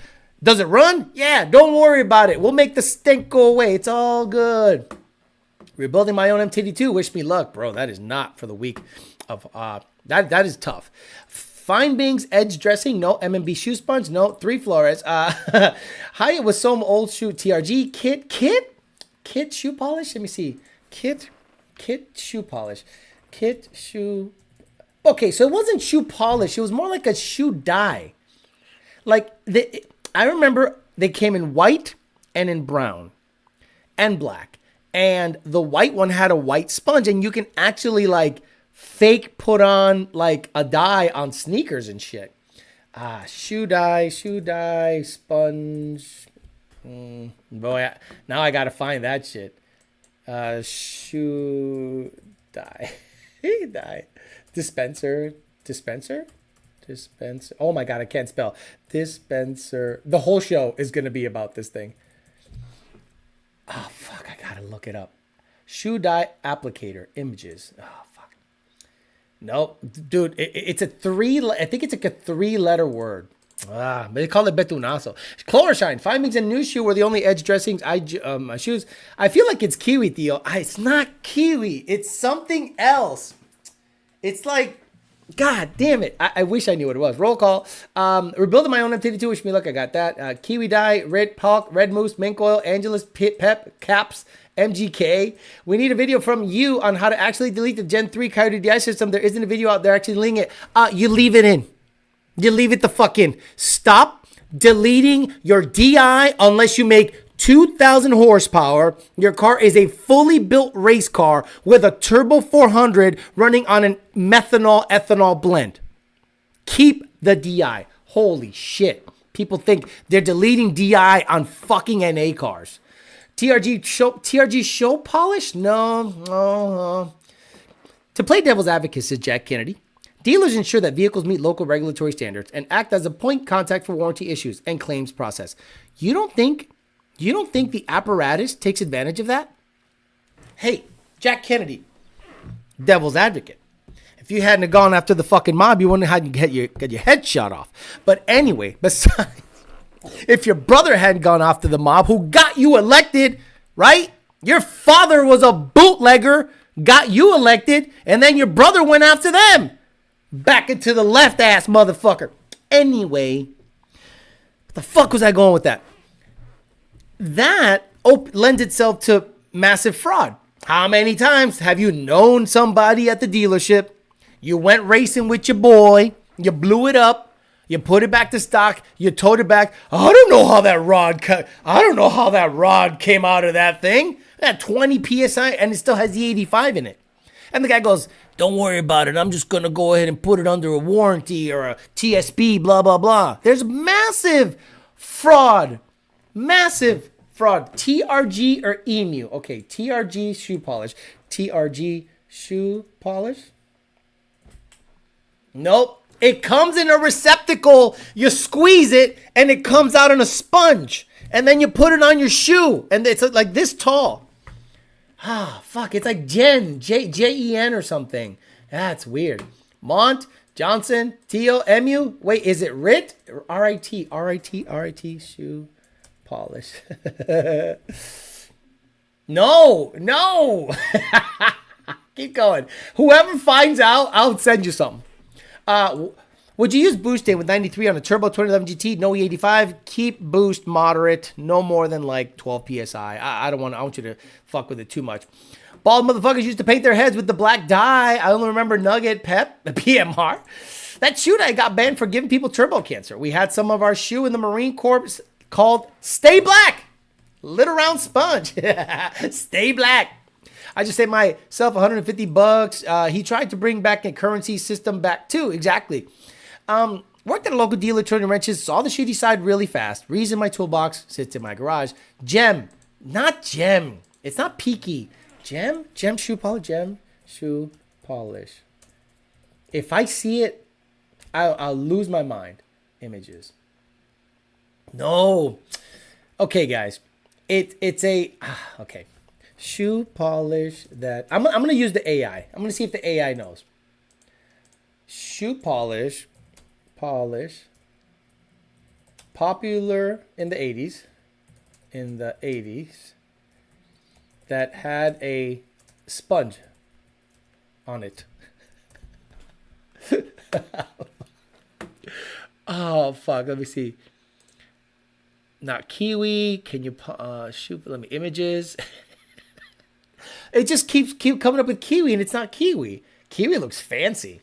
Speaker 1: Does it run? Yeah, don't worry about it. We'll make the stink go away. It's all good. Rebuilding my own MTD2. Wish me luck, bro. That is not for the week of, that is tough. Fine Bings Edge Dressing. No. M&B Shoe Sponge. No. 3 Flores. Hyatt with some old shoe. TRG. Kit shoe polish. Let me see. Kit shoe polish. Kit shoe. Okay, so it wasn't shoe polish. It was more like a shoe dye. Like, I remember they came in white and in brown and black. And the white one had a white sponge. And you can actually, like, fake put on, like, a dye on sneakers and shit. Shoe dye, sponge. Boy, now I got to find that shit. Shoe dye. Dye. Dispenser. Oh my God, I can't spell. Dispenser. The whole show is going to be about this thing. Oh, fuck. I got to look it up. Shoe dye applicator. Images. Oh, fuck. Nope. Dude, it's a 3. I think it's like a 3-letter word. They call it betunazo. Chlorshine. Findings and new shoe were the only edge dressings. My shoes. I feel like it's kiwi, Theo. It's not kiwi. It's something else. It's like, God damn it. I wish I knew what it was. Roll call. Rebuilding my own MTD2. Wish me luck. I got that. Kiwi dye, red Palk, red moose, mink oil, Angelus, pep, caps, MGK. We need a video from you on how to actually delete the Gen 3 Coyote DI system. There isn't a video out there actually deleting it. You leave it in. You leave it the fuck in. Stop deleting your DI unless you make 2,000 horsepower. Your car is a fully built race car with a turbo 400 running on an methanol-ethanol blend. Keep the DI. Holy shit. People think they're deleting DI on fucking NA cars. TRG show polish? No. To play devil's advocate, says Jack Kennedy, dealers ensure that vehicles meet local regulatory standards and act as a point contact for warranty issues and claims process. You don't think the apparatus takes advantage of that? Hey, Jack Kennedy, devil's advocate. If you hadn't gone after the fucking mob, you wouldn't have had to get your head shot off. But anyway, besides If your brother hadn't gone after the mob who got you elected, right? Your father was a bootlegger, got you elected, and then your brother went after them. Back into the left ass motherfucker. Anyway, what the fuck was I going with that? That lends itself to massive fraud. How many times have you known somebody at the dealership? You went racing with your boy, you blew it up, you put it back to stock, you towed it back. I don't know how that rod came out of that thing. That 20 psi and it still has the 85 in it. And the guy goes, don't worry about it. I'm just going to go ahead and put it under a warranty or a TSB, blah, blah, blah. There's massive fraud. Massive fraud. TRG or Emu. Okay, TRG shoe polish. TRG shoe polish. Nope. It comes in a receptacle. You squeeze it and it comes out in a sponge. And then you put it on your shoe. And it's like this tall. Ah, fuck. It's like Jen or something. That's weird. Mont, Johnson, Teal, Emu. Wait, is it RIT? R-I-T, shoe polish. No. Keep going. Whoever finds out, I'll send you something. Would you use boost with 93 on a turbo 2011 GT? No E85. Keep boost moderate. No more than like 12 psi. I want you to fuck with it too much. Bald motherfuckers used to paint their heads with the black dye. I only remember Nugget, Pep, the PMR. That shoe dye got banned for giving people turbo cancer. We had some of our shoe in the Marine Corps called Stay Black. Little round sponge. Stay black. I just saved myself $150. He tried to bring back a currency system back too. Exactly. Worked at a local dealer turning wrenches. Saw the shitty side really fast. Reason my toolbox sits in my garage. Gem. Not gem. It's not peaky. Gem shoe polish. Gem shoe polish. If I see it, I'll lose my mind. Images. No. Okay, guys. It's a... Okay. Shoe polish that... I'm going to use the AI. I'm going to see if the AI knows. Shoe polish. Popular in the 80s. That had a sponge on it. Oh, fuck. Let me see. Not kiwi. Can you shoot? Let me images. It just keep coming up with kiwi, and it's not kiwi. Kiwi looks fancy.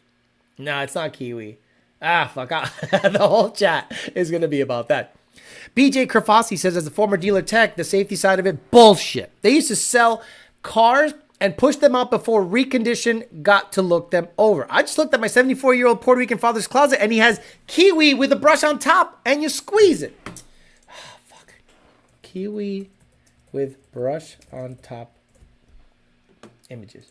Speaker 1: No, it's not kiwi. Ah, fuck. The whole chat is going to be about that. BJ Kerfossi says, as a former dealer tech, the safety side of it, bullshit. They used to sell cars and push them out before recondition got to look them over. I just looked at my 74-year-old Puerto Rican father's closet, and he has kiwi with a brush on top, and you squeeze it. Oh, fuck. Kiwi with brush on top. Images.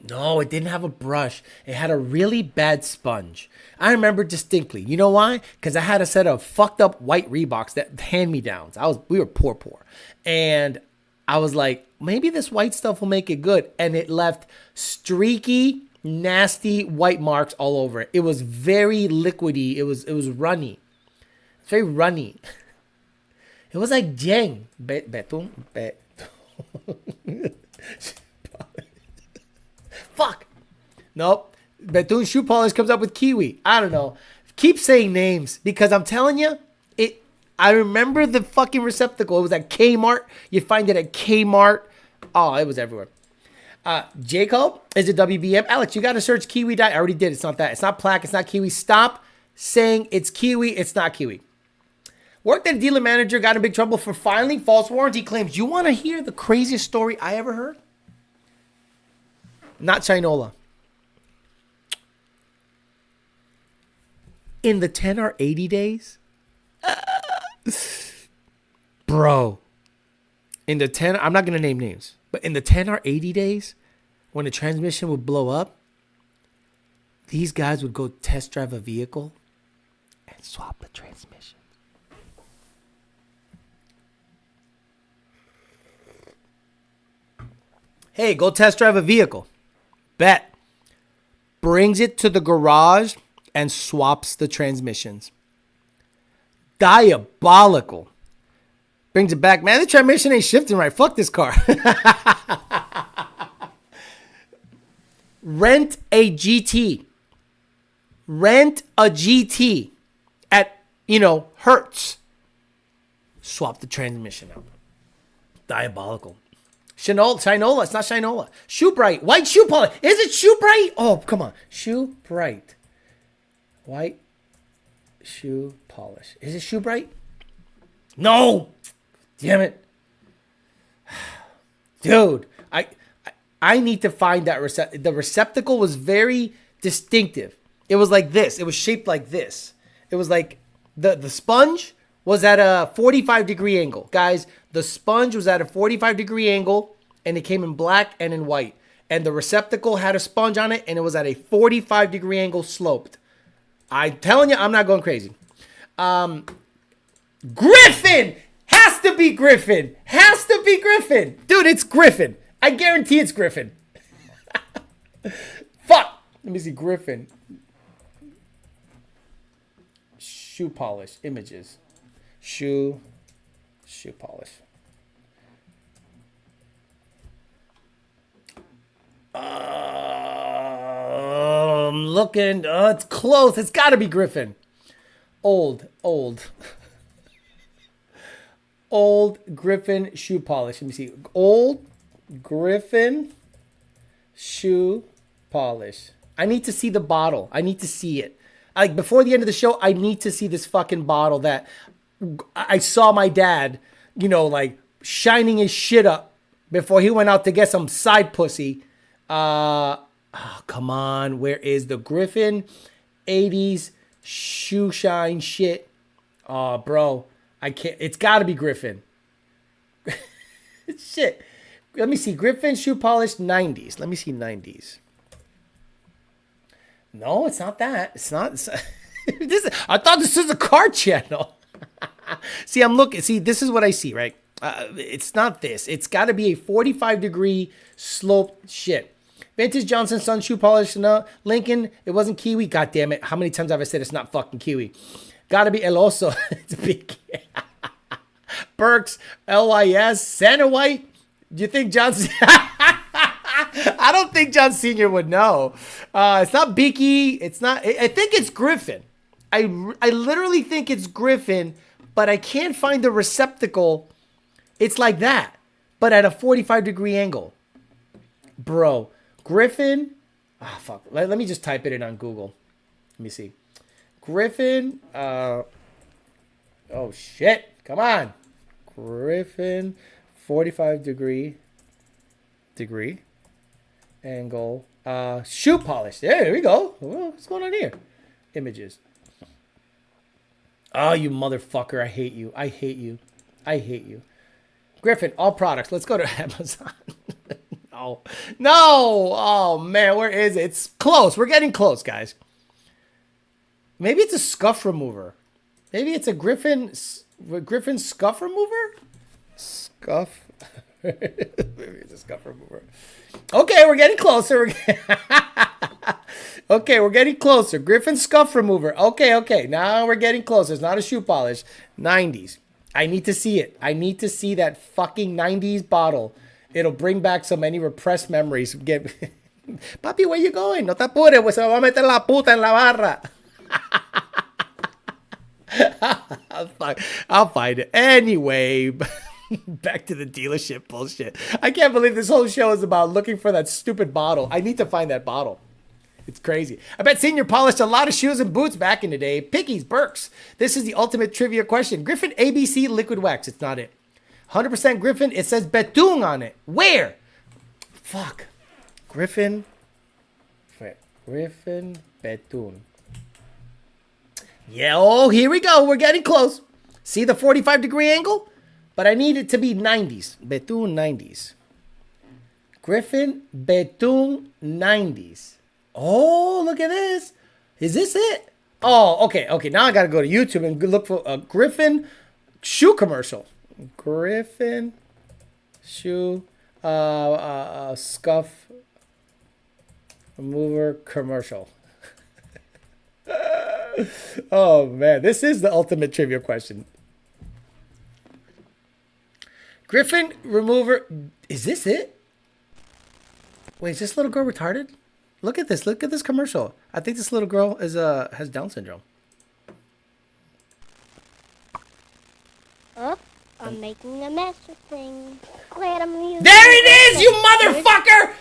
Speaker 1: No, it didn't have a brush. It had a really bad sponge. I remember distinctly. You know why? Because I had a set of fucked up white Reeboks that hand-me-downs. We were poor. And I was like, maybe this white stuff will make it good. And it left streaky, nasty white marks all over it. It was very liquidy. It was runny. Very runny. It was like Jeng. Betún. Fuck. Nope. Betún shoe polish comes up with kiwi. I don't know. Keep saying names because I'm telling you, I remember the fucking receptacle. It was at Kmart. You find it at Kmart. Oh, it was everywhere. Jacob is a WBM. Alex, you got to search kiwi dye. I already did. It's not that. It's not plaque. It's not kiwi. Stop saying it's kiwi. It's not kiwi. Worked at a dealer manager. Got in big trouble for filing false warranty claims. You want to hear the craziest story I ever heard? Not Shinola. In the 10 or 80 days? Bro. In the 10, I'm not going to name names, but in the 10 or 80 days, when the transmission would blow up, these guys would go test drive a vehicle and swap the transmission. Hey, go test drive a vehicle. Bet. Brings it to the garage and swaps the transmissions. Diabolical. Brings it back. Man, the transmission ain't shifting right. Fuck this car. Rent a GT. Rent a GT at, Hertz. Swap the transmission out. Diabolical. Shinola. It's not Shinola. Shoe Bright. White shoe polish. Is it Shoe Bright? Oh, come on. Shoe Bright. White shoe polish. Is it Shoe Bright? No. Damn it. Dude, I need to find that the receptacle was very distinctive. It was like this. It was shaped like this. It was like the sponge was at a 45-degree angle. Guys, the sponge was at a 45-degree angle, and it came in black and in white. And the receptacle had a sponge on it, and it was at a 45-degree angle sloped. I'm telling you, I'm not going crazy. Griffin! Has to be Griffin. Has to be Griffin. Dude, it's Griffin. I guarantee it's Griffin. Fuck. Let me see. Griffin. Shoe polish. Images. Shoe polish. I'm looking. It's close. It's got to be Griffin. Old. Old Griffin shoe polish. Let me see. Old Griffin shoe polish. I need to see the bottle. I need to see it. Like, before the end of the show, I need to see this fucking bottle that I saw my dad, like shining his shit up before he went out to get some side pussy. Oh, come on. Where is the Griffin 80s shoe shine shit? Oh, bro. I can't. It's got to be Griffin. Shit. Let me see. Griffin shoe polish 90s. Let me see 90s. No, it's not that. It's not. I thought this was a car channel. See, I'm looking. See, this is what I see, right? It's not this. It's got to be a 45-degree sloped shit. Vintage Johnson Sun shoe polish. No, Lincoln. It wasn't Kiwi. God damn it. How many times have I said it's not fucking Kiwi? Got to be El Oso. It's big. Burks. LYS. Santa White. Do you think Johnson... I don't think John Sr. would know. It's not Beaky. It's not... I think it's Griffin. I literally think it's Griffin, but I can't find the receptacle. It's like that, but at a 45-degree angle. Bro, Griffin... Ah, fuck. Let me just type it in on Google. Let me see. Griffin... oh, shit. Come on. Griffin 45-degree angle. Shoe polish. There we go. What's going on here? Images. Oh, you motherfucker. I hate you. I hate you. I hate you. Griffin, all products. Let's go to Amazon. No. Oh, man. Where is it? It's close. We're getting close, guys. Maybe it's a scuff remover. Maybe it's a Griffin scuff remover? Scuff. Maybe it's a scuff remover. Okay, we're getting closer. Okay, we're getting closer. Griffin scuff remover. Okay. Now we're getting closer. It's not a shoe polish. 90s. I need to see it. I need to see that fucking 90s bottle. It'll bring back so many repressed memories. Papi, where you going? No te apures, pues se va a meter la puta en la barra. I'll find it. Anyway, back to the dealership bullshit. I can't believe this whole show is about looking for that stupid bottle. I need to find that bottle. It's crazy. I bet Senior polished a lot of shoes and boots back in the day. Pickies, Burks. This is the ultimate trivia question. Griffin ABC liquid wax. It's not it. 100% Griffin. It says Betung on it. Where? Fuck. Griffin. Griffin Betung. Yeah, oh, here we go. We're getting close. See the 45-degree angle? But I need it to be 90s. Betung 90s. Griffin Betung 90s. Oh, look at this. Is this it? Oh, okay. Now I got to go to YouTube and look for a Griffin shoe commercial. Griffin shoe scuff remover commercial. Oh man, this is the ultimate trivia question. Griffin remover. Is this it? Wait, is this little girl retarded? Look at this. Look at this commercial. I think this little girl is has Down syndrome.
Speaker 5: Oh, I'm making a mess of things. Glad I'm using
Speaker 1: There it is, you motherfucker!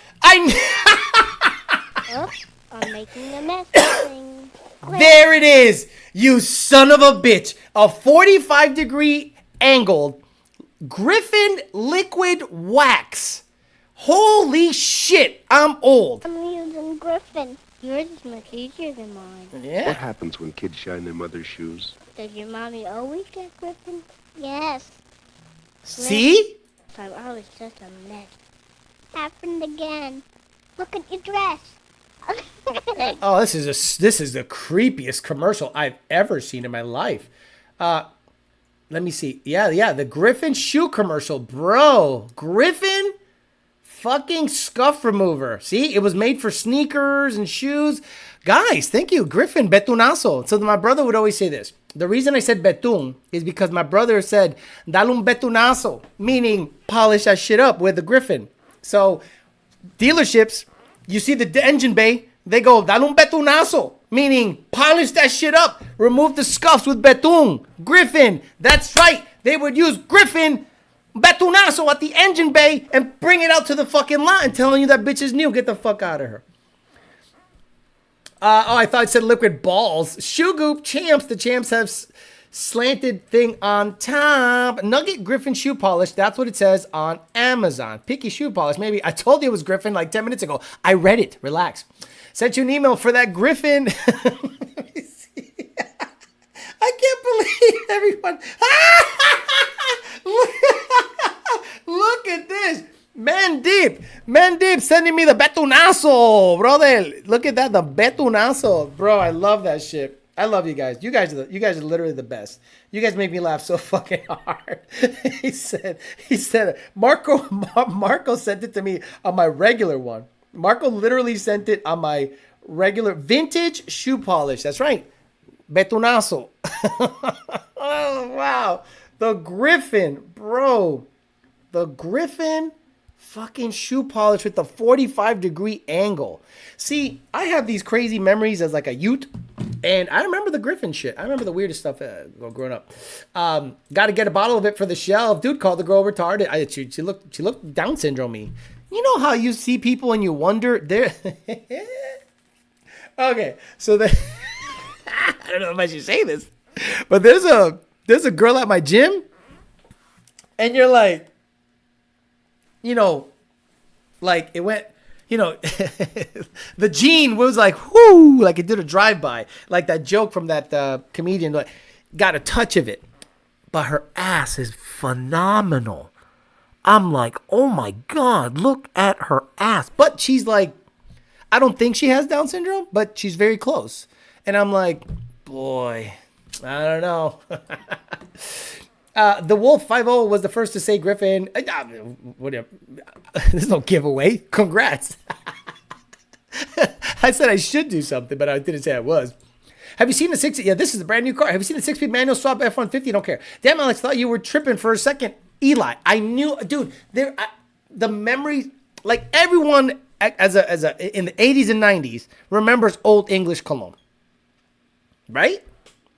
Speaker 5: Oh, I'm making a mess of things.
Speaker 1: There it is, you son of a bitch. A 45-degree angled Griffin liquid wax. Holy shit, I'm old.
Speaker 5: I'm using Griffin. Yours is much easier than mine.
Speaker 1: Yeah.
Speaker 6: What happens when kids shine their mother's shoes?
Speaker 5: Does your mommy always get Griffin? Yes.
Speaker 1: See?
Speaker 5: Time I was just a mess. Happened again. Look at your dress.
Speaker 1: Oh, this is the creepiest commercial I've ever seen in my life. Let me see. Yeah, the Griffin shoe commercial, bro. Griffin fucking scuff remover. See, it was made for sneakers and shoes. Guys, thank you. Griffin betunazo. So my brother would always say this. The reason I said betun is because my brother said dale un betunazo, meaning polish that shit up with the Griffin. So dealerships, you see the engine bay, they go dale un betunazo, meaning polish that shit up, remove the scuffs with betun. Griffin, that's right. They would use Griffin betunazo at the engine bay and bring it out to the fucking lot and telling you that bitch is new. Get the fuck out of her. I thought it said liquid balls. Shoe Goop Champs. The Champs have slanted thing on top. Nugget Griffin shoe polish. That's what it says on Amazon. Picky shoe polish. Maybe. I told you it was Griffin like 10 minutes ago. I read it. Relax. Sent you an email for that Griffin. Let me see. I can't believe everyone. Look at this. Man deep sending me the betunazo, brother. Look at that, the betunazo, bro. I love that shit. I love you guys. You guys are literally the best. You guys make me laugh so fucking hard. he said, Marco sent it to me on my regular one. Marco literally sent it on my regular vintage shoe polish. That's right, betunazo. Oh wow, the Griffin, bro, the Griffin. Fucking shoe polish with the 45-degree angle. See, I have these crazy memories as like a youth, and I remember the Griffin shit. I remember the weirdest stuff growing up. Got to get a bottle of it for the shelf. Dude called the girl retarded. She looked Down syndrome-y. You know how you see people and you wonder they're okay. So I don't know if I should say this, but there's a girl at my gym, and you're like. You know, like it went, you know, the gene was like, whoo, like it did a drive-by. Like that joke from that comedian, like, got a touch of it. But her ass is phenomenal. I'm like, oh my God, look at her ass. But she's like, I don't think she has Down syndrome, but she's very close. And I'm like, boy, I don't know. The Wolf 50 was the first to say Griffin. Whatever. There's no giveaway. Congrats. I said I should do something, but I didn't say I was. Have you seen the 6? Yeah, this is a brand new car. Have you seen the 6-speed manual swap F-150? Don't care. Damn, Alex, thought you were tripping for a second. Eli, I knew, dude. The memory, like everyone as a in the 80s and 90s remembers Old English cologne, right?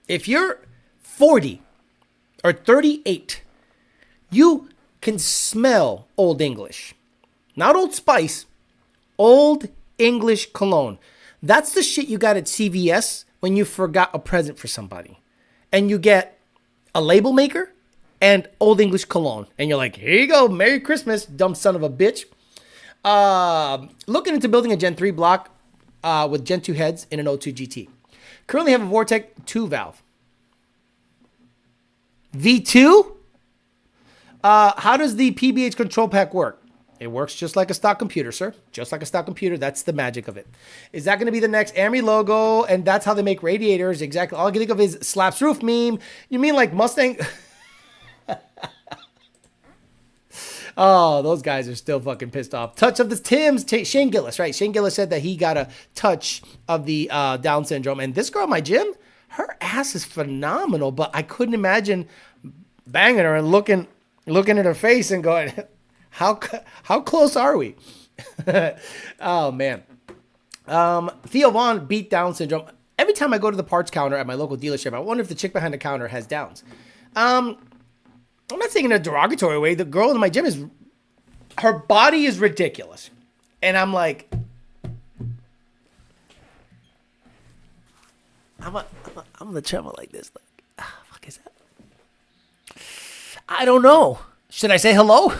Speaker 1: If you're 40. Or 38, you can smell Old English. Not Old Spice, Old English cologne. That's the shit you got at CVS when you forgot a present for somebody. And you get a label maker and Old English cologne. And you're like, here you go, Merry Christmas, dumb son of a bitch. Looking into building a Gen 3 block with Gen 2 heads in an O2 GT. Currently have a Vortec 2 valve. V2? How does the PBH control pack work? It works just like a stock computer, sir. Just like a stock computer. That's the magic of it. Is that going to be the next Amery logo? And that's how they make radiators. Exactly. All I can think of is slaps roof meme. You mean like Mustang? Oh, those guys are still fucking pissed off. Touch of the Tims. Shane Gillis, right? Shane Gillis said that he got a touch of the Down syndrome. And this girl at my gym, her ass is phenomenal, but I couldn't imagine banging her and looking at her face and going, how close are we? Oh man. Theo Vaughn beat Down syndrome. Every time I go to the parts counter at my local dealership, I wonder if the chick behind the counter has Downs. I'm not saying in a derogatory way. The girl in my gym her body is ridiculous. And I'm like, I'm the Tremor like this. Like, fuck is that? I don't know. Should I say hello?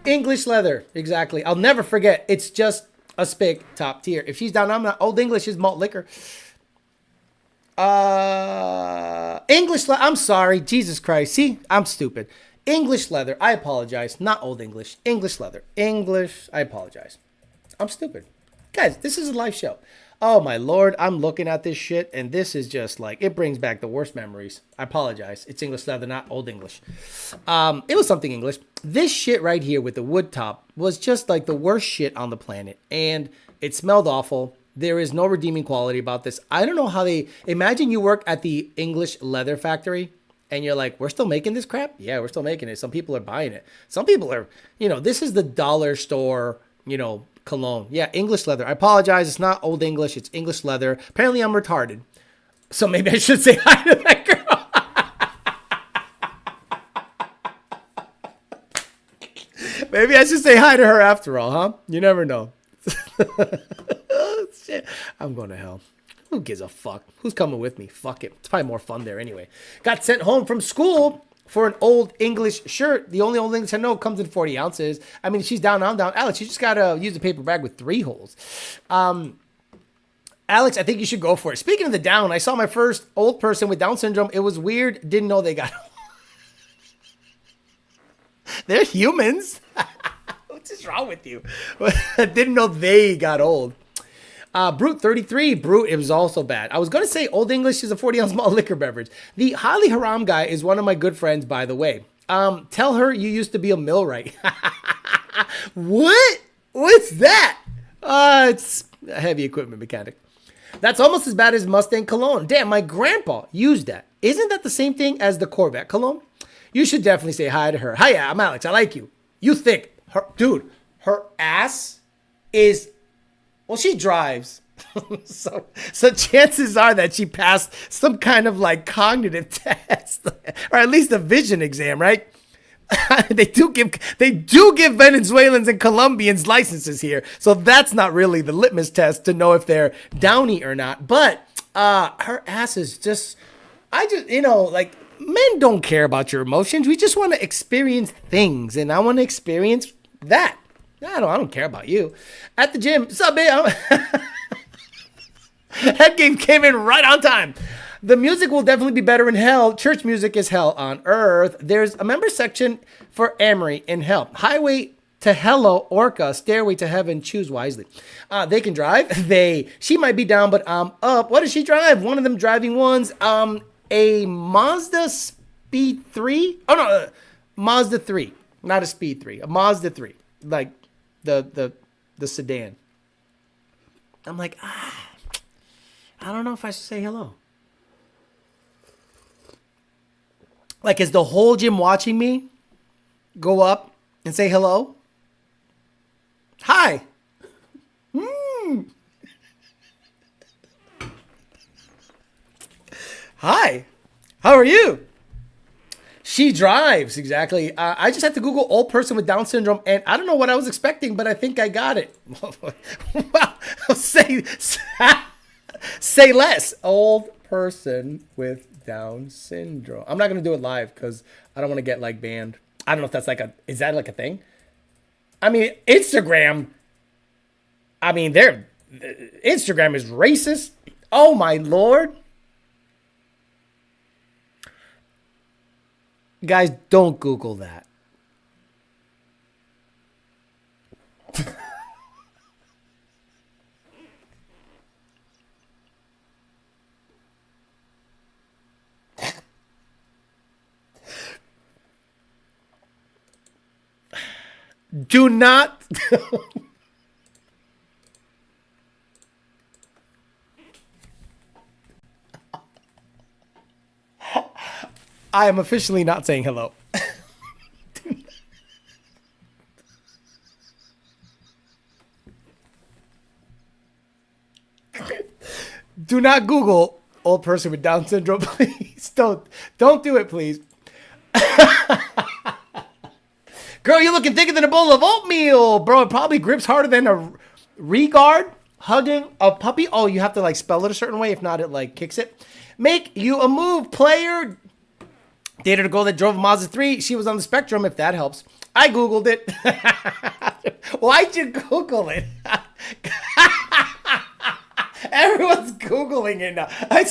Speaker 1: English leather, exactly. I'll never forget. It's just a spick, top tier. If she's down, I'm not. Old English is malt liquor. English leather. I'm sorry. Jesus Christ. See, I'm stupid. English leather. I apologize. Not Old English. English leather. English. I apologize. I'm stupid. Guys, this is a live show. Oh my Lord, I'm looking at this shit and this is just like, it brings back the worst memories. I apologize. It's English leather, not Old English. It was something English. This shit right here with the wood top was just like the worst shit on the planet. And it smelled awful. There is no redeeming quality about this. I don't know how imagine you work at the English leather factory and you're like, we're still making this crap? Yeah, we're still making it. Some people are buying it. Some people are, this is the dollar store, cologne. Yeah, English leather. I apologize. It's not Old English. It's English leather. Apparently I'm retarded. So maybe I should say hi to that girl. Maybe I should say hi to her after all, huh? You never know. Shit. I'm going to hell. Who gives a fuck? Who's coming with me? Fuck it. It's probably more fun there anyway. Got sent home from school for an Old English shirt. The only Old English I know comes in 40 ounces. I mean, she's down, I'm down. Alex, you just got to use a paper bag with 3 holes. Alex, I think you should go for it. Speaking of the down, I saw my first old person with Down syndrome. It was weird. Didn't know they got They're humans. What's is wrong with you? Didn't know they got old. Brute 33. Brute, it was also bad. I was going to say Old English is a 40-ounce malt liquor beverage. The Highly Haram guy is one of my good friends, by the way. Tell her you used to be a millwright. What? What's that? It's a heavy equipment mechanic. That's almost as bad as Mustang cologne. Damn, my grandpa used that. Isn't that the same thing as the Corvette cologne? You should definitely say hi to her. Hiya, I'm Alex. I like you. You thick. Dude, her ass is... Well, she drives, so chances are that she passed some kind of like cognitive test, or at least a vision exam, right? They do give Venezuelans and Colombians licenses here, so that's not really the litmus test to know if they're downy or not. But her ass is just, like men don't care about your emotions. We just want to experience things, and I want to experience that. I don't care about you. At the gym, sup, man? Head game came in right on time. The music will definitely be better in hell. Church music is hell on earth. There's a member section for Amory in hell. Highway to Hello, Orca, Stairway to Heaven, choose wisely. They can drive. She might be down, but I'm up. What does she drive? One of them driving ones. A Mazda Speed 3. Oh, no, Mazda 3. Not a Speed 3. A Mazda 3. Like, the sedan. I'm like, I don't know if I should say hello. Like, is the whole gym watching me go up and say hello? Hi. Hi. How are you? She drives, exactly. I just had to Google old person with Down syndrome, and I don't know what I was expecting, but I think I got it. Well, say less. Old person with Down syndrome. I'm not going to do it live because I don't want to get, like, banned. I don't know if that's is that like a thing? I mean, Instagram, Instagram is racist. Oh, my Lord. Guys, don't Google that. Do not. I am officially not saying hello. Do not Google old person with Down syndrome, please. Don't do it, please. Girl, you're looking thicker than a bowl of oatmeal, bro. It probably grips harder than a regard hugging a puppy. Oh, you have to like spell it a certain way. If not, it like kicks it. Make you a move, player. Dated a girl that drove a Mazda 3. She was on the spectrum, if that helps. I Googled it. Why'd you Google it? Everyone's Googling it now. I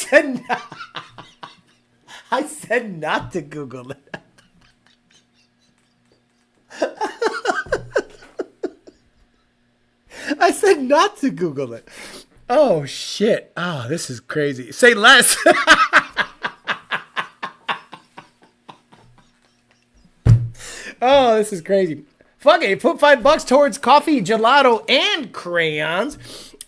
Speaker 1: said not to Google it. I said not to Google it. Oh, shit. Oh, this is crazy. Say less. Oh, this is crazy. Fuck it. Put $5 towards coffee, gelato, and crayons.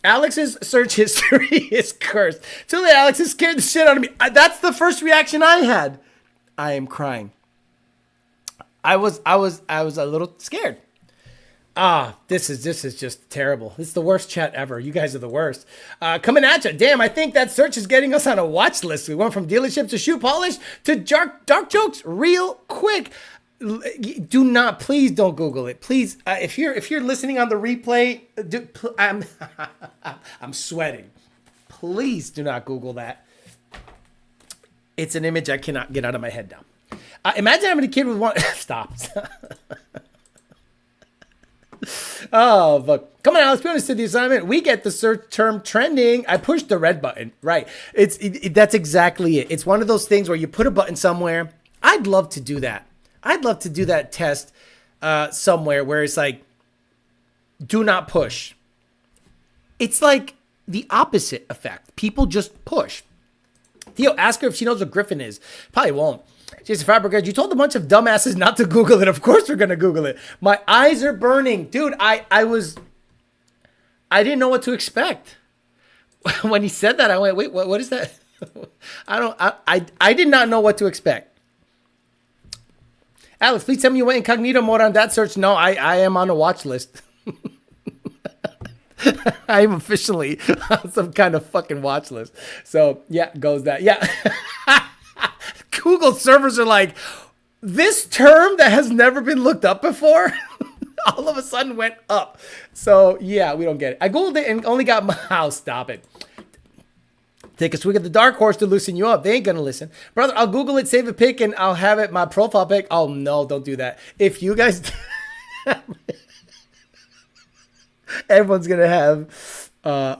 Speaker 1: Alex's search history is cursed. Too late, Alex has scared the shit out of me. That's the first reaction I had. I am crying. I was a little scared. This is just terrible. This is the worst chat ever. You guys are the worst. Coming at you. Damn, I think that search is getting us on a watch list. We went from dealerships to shoe polish to dark jokes real quick. Do not, please don't Google it. Please, if you're listening on the replay, I'm sweating. Please do not Google that. It's an image I cannot get out of my head now. Imagine having a kid with one. Stop. Oh, fuck. Come on, Alex. Be honest to the assignment. We get the search term trending. I pushed the red button. Right. That's exactly it. It's one of those things where you put a button somewhere. I'd love to do that. I'd love to do that test somewhere where it's like, do not push. It's like the opposite effect. People just push. Theo, ask her if she knows what Griffin is. Probably won't. Jason Fabricant, you told a bunch of dumbasses not to Google it. Of course we're going to Google it. My eyes are burning. Dude, I didn't know what to expect. When he said that, I went, wait, what is that? I did not know what to expect. Alex, please tell me you went incognito mode on that search. No, I am on a watch list. I am officially on some kind of fucking watch list. So, yeah, goes that. Yeah. Google servers are like, this term that has never been looked up before, all of a sudden went up. So, yeah, we don't get it. I Googled it and only got my house. Stop it. Take a swig at the dark horse to loosen you up. They ain't going to listen. Brother, I'll Google it, save a pic, and I'll have it my profile pic. Oh, no, don't do that. If you guys... Everyone's going to have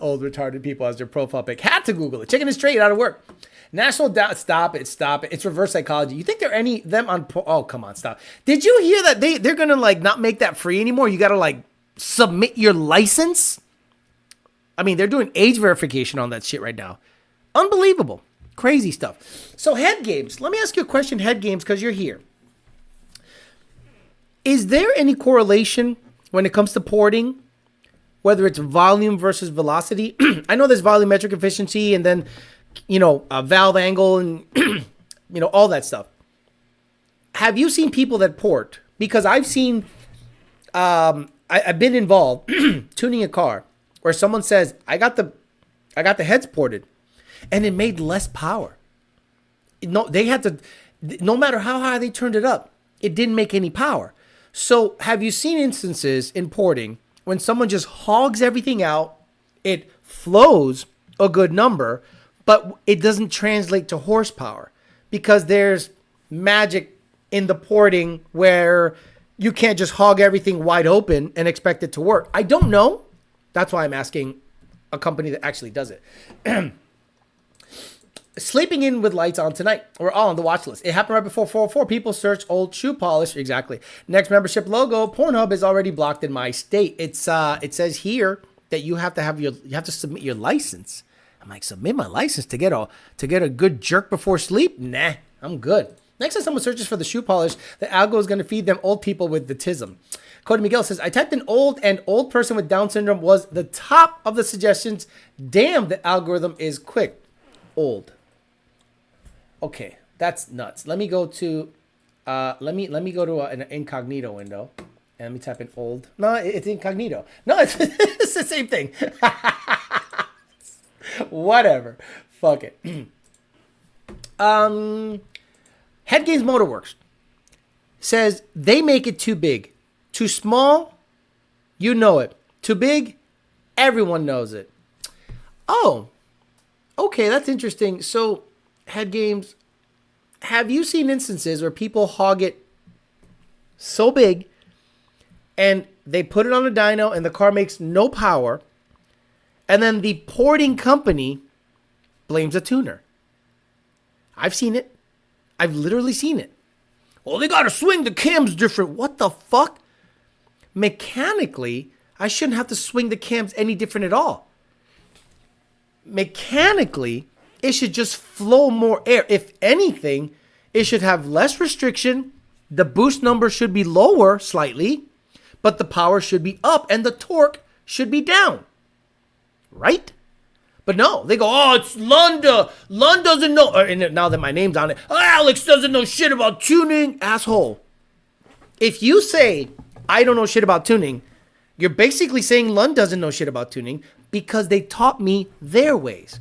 Speaker 1: old retarded people as their profile pic. Had to Google it. Chicken is straight out of work. National doubt. Stop it. It's reverse psychology. You think there are any them on... Oh, come on. Stop. Did you hear that they're going to like not make that free anymore? You got to like submit your license. I mean, they're doing age verification on that shit right now. Unbelievable. Crazy stuff. So head games. Let me ask you a question, head games, because you're here. Is there any correlation when it comes to porting, whether it's volume versus velocity? I know there's volumetric efficiency and then, a valve angle and, all that stuff. Have you seen people that port? Because I've seen, I've been involved tuning a car where someone says, I got the heads ported. And it made less power. No, they had to, no matter how high they turned it up, it didn't make any power. So have you seen instances in porting when someone just hogs everything out, it flows a good number, but it doesn't translate to horsepower because there's magic in the porting where you can't just hog everything wide open and expect it to work. I don't know. That's why I'm asking a company that actually does it. Sleeping in with lights on tonight. We're all on the watch list. It happened right before 404. People search old shoe polish. Exactly. Next membership logo. Pornhub is already blocked in my state. It says here that you have to submit your license. I'm like, submit my license to get a good jerk before sleep? Nah, I'm good. Next time someone searches for the shoe polish, the algo is going to feed them old people with the tism. Cody Miguel says, I typed in old and old person with Down syndrome was the top of the suggestions. Damn, the algorithm is quick. Old. Okay, That's nuts. Let me go to let me go to an incognito window and let me type in old. No, it's incognito. No, it's, it's the same thing. Whatever. Fuck it. Head Games Motorworks says they make it too big. Too small, you know it. Too big, everyone knows it. Oh, okay, that's interesting. So, Head Games, have you seen instances where people hog it so big and they put it on a dyno and the car makes no power, and then the porting company blames a tuner? I've seen it. I've literally seen it. Well, they got to swing the cams different. What the fuck? Mechanically, I shouldn't have to swing the cams any different at all. Mechanically, it should just flow more air. If anything, it should have less restriction. The boost number should be lower slightly, but the power should be up and the torque should be down. Right? But no, they go, oh, it's Lunda. Lund doesn't know. And now that my name's on it, oh, Alex doesn't know shit about tuning. Asshole. If you say, I don't know shit about tuning, you're basically saying Lund doesn't know shit about tuning because they taught me their ways.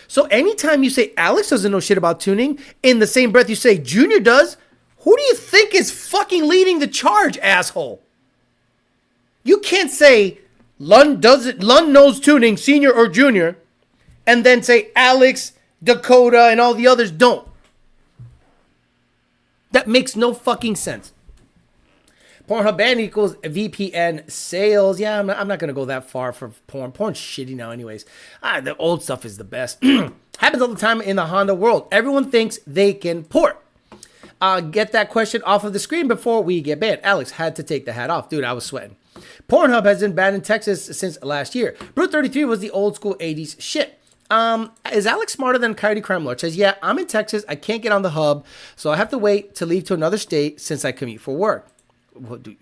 Speaker 1: So anytime you say Alex doesn't know shit about tuning, in the same breath you say Junior does, who do you think is fucking leading the charge, asshole? You can't say Lund knows tuning, senior or junior, and then say Alex, Dakota, and all the others don't. That makes no fucking sense. Pornhub ban equals VPN sales. Yeah, I'm not going to go that far for porn. Porn's shitty now anyways. The old stuff is the best. Happens all the time in the Honda world. Everyone thinks they can port. Get that question off of the screen before we get banned. Alex had to take the hat off. Dude, I was sweating. Pornhub has been banned in Texas since last year. Brute 33 was the old school 80s shit. Is Alex smarter than Coyote Crime Lord? Says, yeah, I'm in Texas. I can't get on the hub, so I have to wait to leave to another state since I commute for work. Well, dude,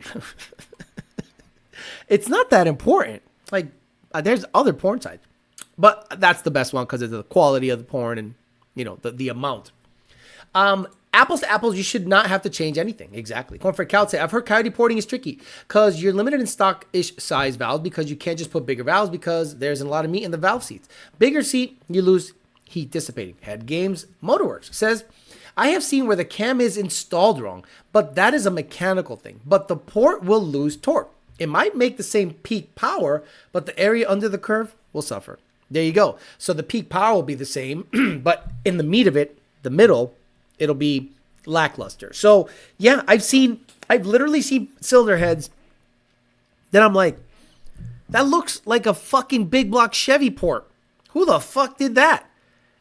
Speaker 1: it's not that important. Like, there's other porn sites, but that's the best one because of the quality of the porn and, you know, the amount. Apples to apples, you should not have to change anything. Exactly. Cornfred Cow say, I've heard coyote porting is tricky because you're limited in stock-ish size valves because you can't just put bigger valves because there's a lot of meat in the valve seats. Bigger seat, you lose heat dissipating. Head Games Motorworks says, I have seen where the cam is installed wrong, but that is a mechanical thing. But the port will lose torque. It might make the same peak power, but the area under the curve will suffer. There you go. So the peak power will be the same, but in the meat of it, the middle, it'll be lackluster. So yeah, I've literally seen cylinder heads that I'm like, that looks like a fucking big block Chevy port. Who the fuck did that?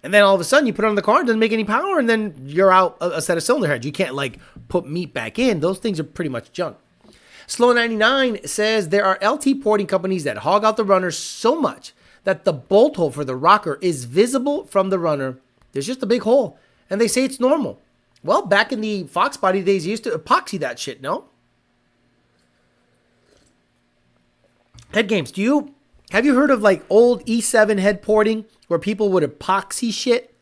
Speaker 1: And then all of a sudden you put it on the car, it doesn't make any power, and then you're out a set of cylinder heads. You can't like put meat back in. Those things are pretty much junk. Slow99 says there are LT porting companies that hog out the runner so much that the bolt hole for the rocker is visible from the runner. There's just a big hole. And they say it's normal. Well, back in the Fox body days, you used to epoxy that shit, no? Head Games, have you heard of like old E7 head porting where people would epoxy shit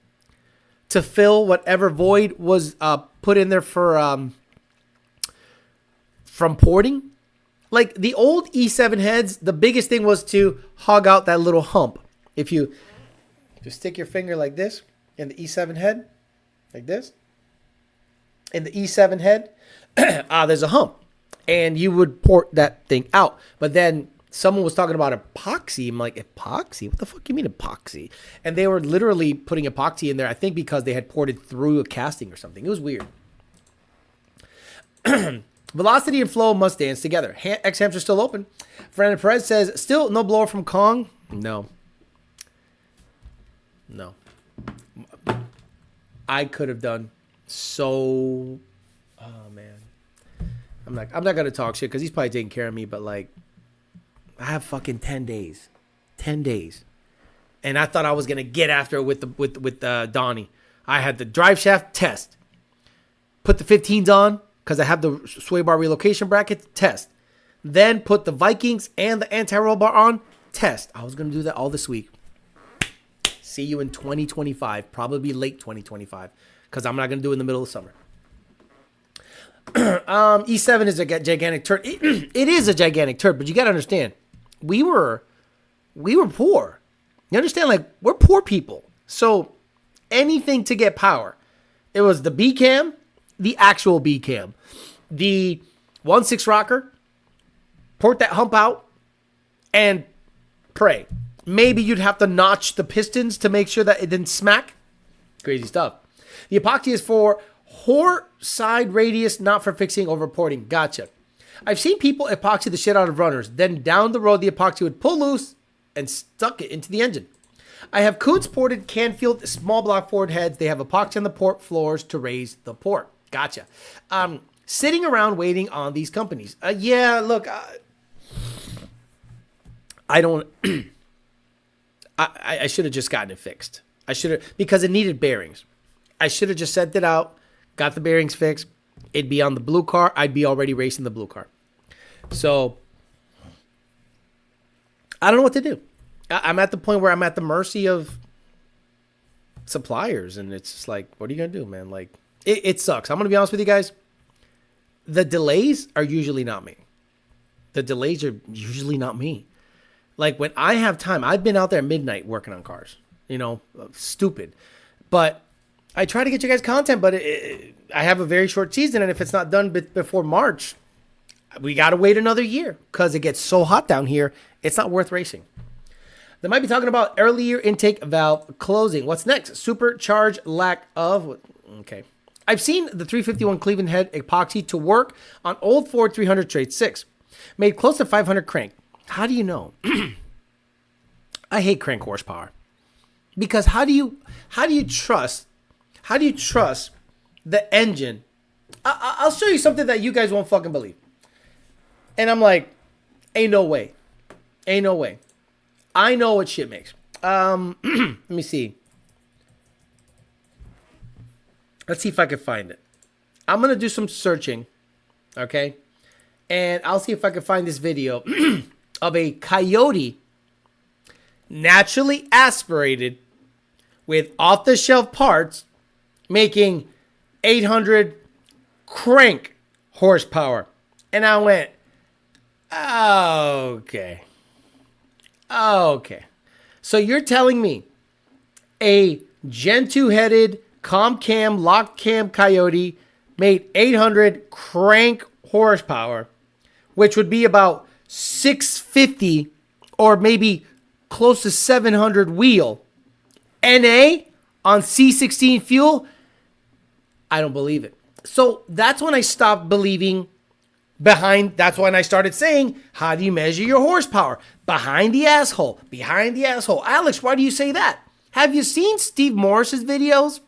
Speaker 1: to fill whatever void was put in there for from porting? Like the old E7 heads, the biggest thing was to hog out that little hump. If you just stick your finger like this in the E7 head, like this, in the E7 head, there's a hump, and you would port that thing out. But then someone was talking about epoxy. I'm like, epoxy? What the fuck do you mean epoxy? And they were literally putting epoxy in there, I think because they had ported through a casting or something. It was weird. Velocity and flow must dance together. X-Hamster still open. Fernando Perez says, still no blower from Kong? No. I could have done so. Oh man, I'm not gonna talk shit because he's probably taking care of me. But like, I have fucking 10 days, and I thought I was gonna get after it with Donnie. I had the drive shaft test, put the 15s on because I have the sway bar relocation bracket test, then put the Vikings and the anti-roll bar on test. I was gonna do that all this week. See you in 2025, probably late 2025, because I'm not going to do it in the middle of summer. E7 is a gigantic turd. It is a gigantic turd, but you got to understand, we were poor. You understand? Like, we're poor people. So anything to get power. It was the B cam, the actual B cam, the 1.6 rocker, port that hump out, and pray. Maybe you'd have to notch the pistons to make sure that it didn't smack. Crazy stuff. The epoxy is for whore side radius, not for fixing or reporting. Gotcha. I've seen people epoxy the shit out of runners. Then down the road, the epoxy would pull loose and stuck it into the engine. I have Kuntz ported Canfield small block Ford heads. They have epoxy on the port floors to raise the port. Gotcha. Sitting around waiting on these companies. Yeah, look, I don't. I should have just gotten it fixed. I should have, because it needed bearings. I should have just sent it out, got the bearings fixed. It'd be on the blue car. I'd be already racing the blue car. So I don't know what to do. I'm at the point where I'm at the mercy of suppliers, and it's just like, what are you gonna do, man? Like, it sucks. I'm gonna be honest with you guys. The delays are usually not me. The delays are usually not me. Like, when I have time, I've been out there at midnight working on cars. You know, stupid. But I try to get you guys content, but I have a very short season, and if it's not done before March, we got to wait another year because it gets so hot down here, it's not worth racing. They might be talking about earlier intake valve closing. What's next? Supercharged lack of... Okay. I've seen the 351 Cleveland head epoxy to work on old Ford 300 straight 6. Made close to 500 crank. How do you know? I hate crank horsepower. Because how do you trust the engine? I'll show you something that you guys won't fucking believe. And I'm like, ain't no way. Ain't no way. I know what shit makes. Let me see. Let's see if I can find it. I'm going to do some searching. Okay? And I'll see if I can find this video of a Coyote naturally aspirated with off-the-shelf parts making 800 crank horsepower. And I went, okay. Okay. So you're telling me a Gen 2 headed comp cam, locked cam Coyote made 800 crank horsepower, which would be about 650 or maybe close to 700 wheel, NA on C16 fuel? I don't believe it. So that's when I stopped believing that's when I started saying, how do you measure your horsepower? Behind the asshole. Behind the asshole. Alex, why do you say that? Have you seen Steve Morris's videos?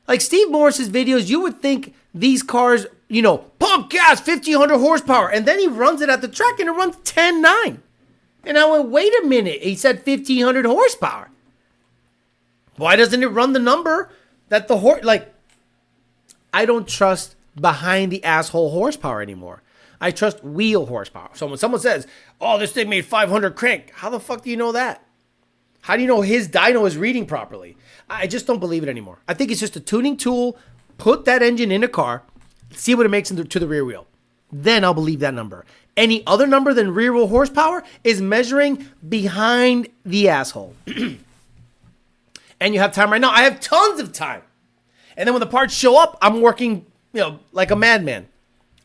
Speaker 1: Like, Steve Morris's videos, you would think these cars, you know, pump gas, 1,500 horsepower. And then he runs it at the track and it runs 10.9. And I went, wait a minute. He said 1,500 horsepower. Why doesn't it run the number that the horse... Like, I don't trust behind the asshole horsepower anymore. I trust wheel horsepower. So when someone says, oh, this thing made 500 crank, how the fuck do you know that? How do you know his dyno is reading properly? I just don't believe it anymore. I think it's just a tuning tool. Put that engine in a car, see what it makes to the rear wheel. Then I'll believe that number. Any other number than rear wheel horsepower is measuring behind the asshole. And you have time right now. I have tons of time. And then when the parts show up, I'm working, you know, like a madman.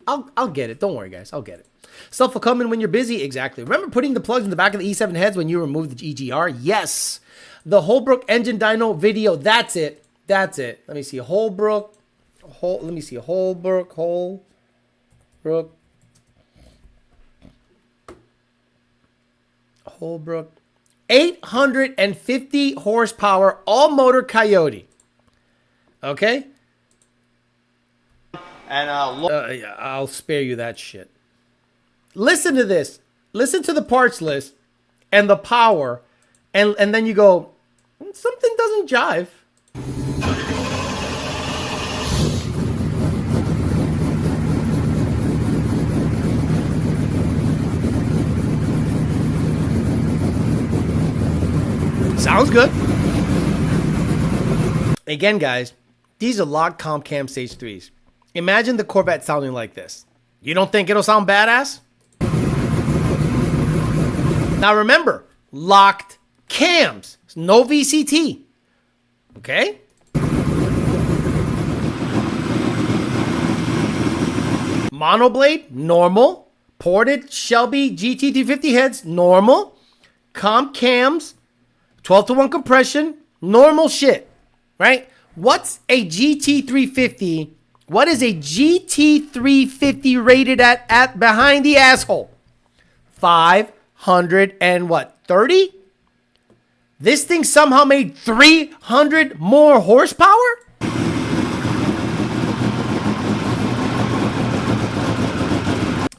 Speaker 1: I'll get it. Don't worry, guys. I'll get it. Stuff will come in when you're busy. Exactly. Remember putting the plugs in the back of the E7 heads when you removed the EGR? Yes. The Holbrook engine dyno video. That's it. That's it. Let me see. Holbrook. Let me see. Holbrook. 850 horsepower, all motor Coyote. Okay?
Speaker 7: And
Speaker 1: yeah, I'll spare you that shit. Listen to this. Listen to the parts list and the power, and then you go, something doesn't jive. Sounds good. Again, guys, these are locked comp cam stage 3s. Imagine the Corvette sounding like this. You don't think it'll sound badass? Now remember, locked cams, no VCT. Okay? Monoblade, normal. Ported Shelby GT350 heads, normal. Comp cams, 12-to-1 compression, normal shit, right? What's a GT350? What is a GT350 rated at behind the asshole? 500 and what? 30? This thing somehow made 300 more horsepower?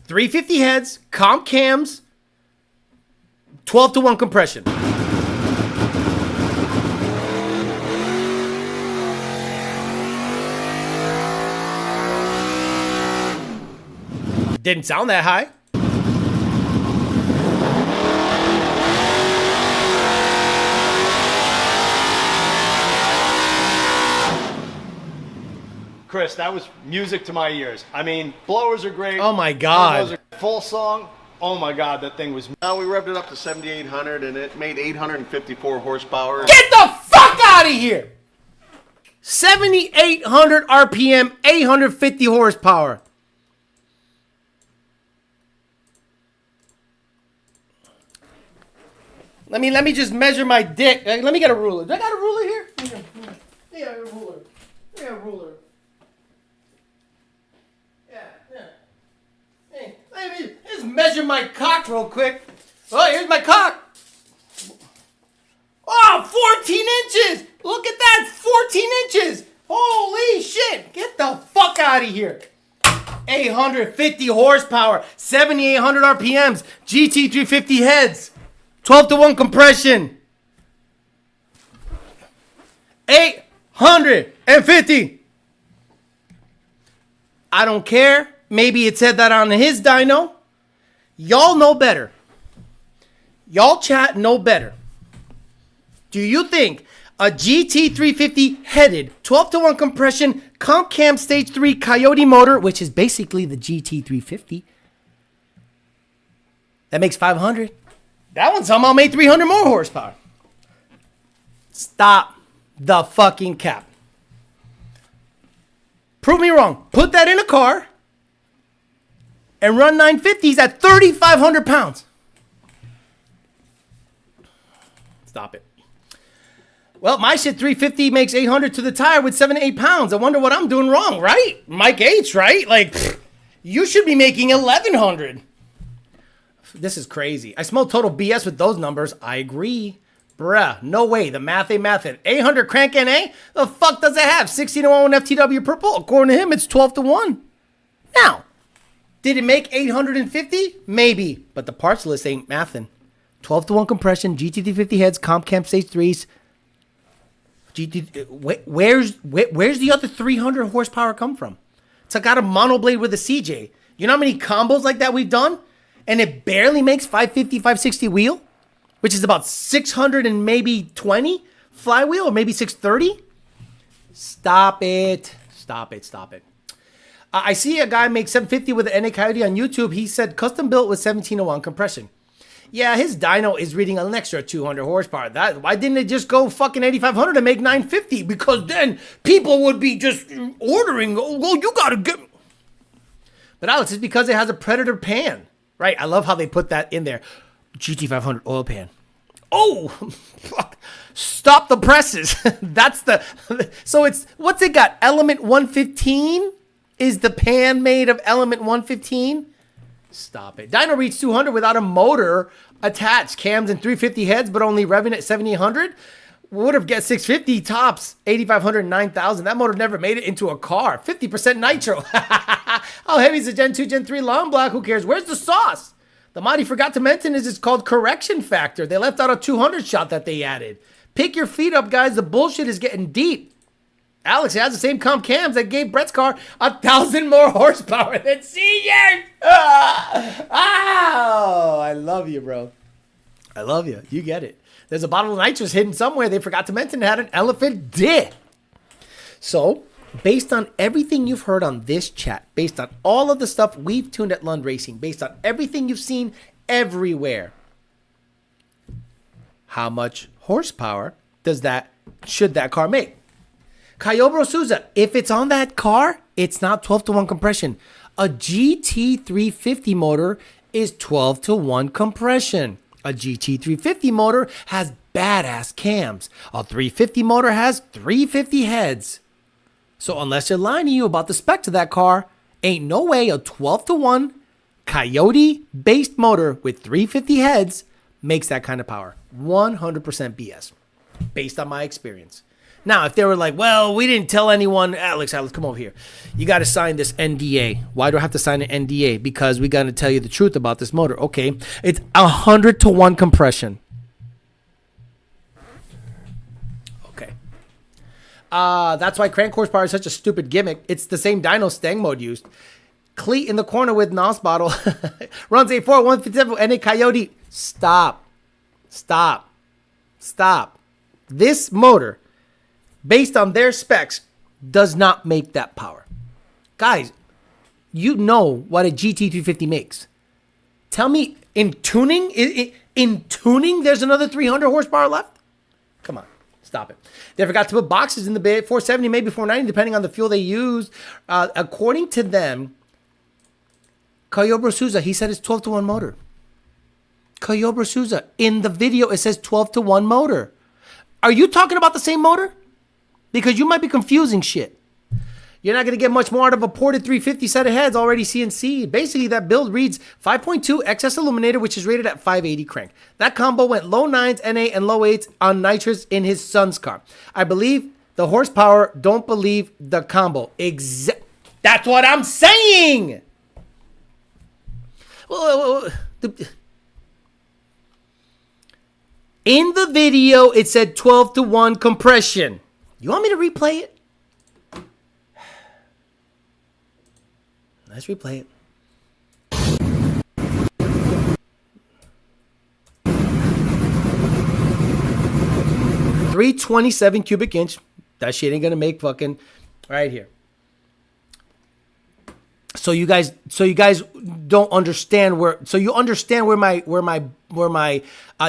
Speaker 1: .350 heads, comp cams, 12-to-1 compression. Didn't sound that high.
Speaker 7: Chris, that was music to my ears. I mean, blowers are great.
Speaker 1: Oh my God.
Speaker 7: Turbos are full song. Oh my God, that thing was.
Speaker 6: Now we revved it up to 7,800 and it made 854 horsepower.
Speaker 1: Get the fuck out of here! 7,800 RPM, 850 horsepower. Let me just measure my dick. Let me get a ruler. Do I got a ruler here? Yeah, a ruler. Yeah, a ruler. Yeah. Hey, let me just measure my cock real quick. Oh, here's my cock. Oh, 14 inches. Look at that, 14 inches. Holy shit. Get the fuck out of here. 850 horsepower, 7,800 RPMs, GT350 heads, 12-to-1 compression. 850. I don't care. Maybe it said that on his dyno. Y'all know better. Y'all chat know better. Do you think a GT350 headed 12-to-1 compression comp cam stage 3 Coyote motor, which is basically the GT350, that makes 500? That one somehow made 300 more horsepower. Stop the fucking cap. Prove me wrong. Put that in a car and run 950s at 3,500 pounds. Stop it. Well, my shit 350 makes 800 to the tire with 7 to 8 pounds. I wonder what I'm doing wrong, right? Mike H, right? Like, you should be making 1,100. This is crazy. I smell total BS with those numbers. I agree. Bruh, no way. The math ain't mathin'. 800 crank NA? The fuck does it have? 16-to-1 FTW purple? According to him, it's 12-to-1. Now, did it make 850? Maybe. But the parts list ain't mathin'. 12-to-1 compression, GT350 heads, comp cam stage 3s. Where's the other 300 horsepower come from? It's like got a monoblade with a CJ. You know how many combos like that we've done? And it barely makes 550, 560 wheel, which is about 600 and maybe 20 flywheel, or maybe 630. Stop it. Stop it. Stop it. I see a guy make 750 with an NA Coyote on YouTube. He said custom built with 17-to-1 compression. Yeah, his dyno is reading an extra 200 horsepower. Why didn't it just go fucking 8,500 and make 950? Because then people would be just ordering. Oh, well, you gotta get. But Alex, it's because it has a Predator pan, right? I love how they put that in there. GT500 oil pan. Oh, fuck. Stop the presses. That's the. So it's what's it got? Element 115 is the pan made of Element 115. Stop it. Dyno reached 200 without a motor attached. Cams and 350 heads, but only revving at 7,800. Would have get 650 tops, 8,500, 9,000. That motor never made it into a car. 50% nitro. How heavy is the Gen 2, Gen 3 long block? Who cares? Where's the sauce? The mod he forgot to mention is it's called correction factor. They left out a 200 shot that they added. Pick your feet up, guys. The bullshit is getting deep. Alex has the same comp cams that gave Brett's car 1,000 more horsepower than CJ's. Oh, I love you, bro. I love you. You get it. There's a bottle of nitrous hidden somewhere. They forgot to mention it had an elephant dick. So, based on everything you've heard on this chat, based on all of the stuff we've tuned at Lund Racing, based on everything you've seen everywhere, how much horsepower should that car make? Coyote Souza, if it's on that car, it's not 12-to-1 compression. A GT350 motor is 12-to-1 compression. A GT350 motor has badass cams. A 350 motor has 350 heads. So unless they're lying to you about the specs of that car, ain't no way a 12-to-1 Coyote-based motor with 350 heads makes that kind of power. 100% BS, based on my experience. Now, if they were like, well, we didn't tell anyone, Alex, come over here. You got to sign this NDA. Why do I have to sign an NDA? Because we got to tell you the truth about this motor. Okay, it's 100-to-1 compression. Okay. That's why crank horsepower is such a stupid gimmick. It's the same dyno Stang mode used. Cleat in the corner with NOS bottle. Runs 8.4, 157, and a Coyote. Stop. This motor, based on their specs, does not make that power. Guys, you know what a GT350 makes. Tell me, in tuning, there's another 300 horsepower left? Come on, stop it. They forgot to put boxes in the bit, 470, maybe 490, depending on the fuel they used. According to them, Coyote Souza, he said it's 12-to-1 motor. Coyote Souza, in the video, it says 12-to-1 motor. Are you talking about the same motor? Because you might be confusing shit. You're not going to get much more out of a ported 350 set of heads already CNC. Basically, that build reads 5.2 XS Illuminator, which is rated at 580 crank. That combo went low 9s, NA, and low 8s on nitrous in his son's car. I believe the horsepower, don't believe the combo. That's what I'm saying! In the video, it said 12-to-1 compression. You want me to replay it? Let's replay it. 327 cubic inch. That shit ain't gonna make fucking right here. So you guys don't understand where. So you understand where my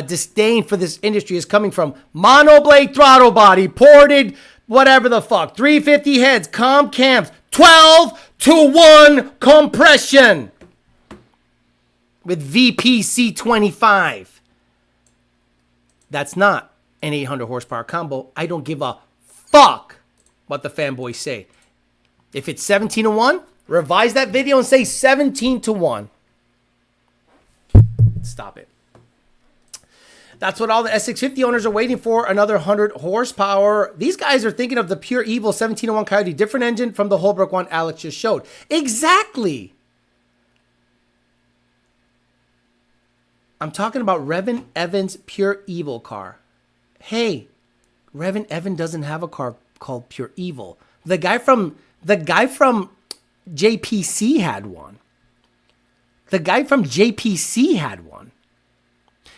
Speaker 1: disdain for this industry is coming from. Monoblade throttle body, ported, whatever the fuck. 350 heads, comp cams, 12-to-1 compression with VPC25. That's not an 800 horsepower combo. I don't give a fuck what the fanboys say. If it's 17-to-1. Revise that video and say 17-to-1. Stop it. That's what all the S650 owners are waiting for. Another 100 horsepower. These guys are thinking of the pure evil 17-to-1 Coyote. Different engine from the Holbrook one Alex just showed. Exactly. I'm talking about Revan Evans' pure evil car. Hey, Revan Evan doesn't have a car called Pure Evil. The guy from JPC had one. The guy from JPC had one.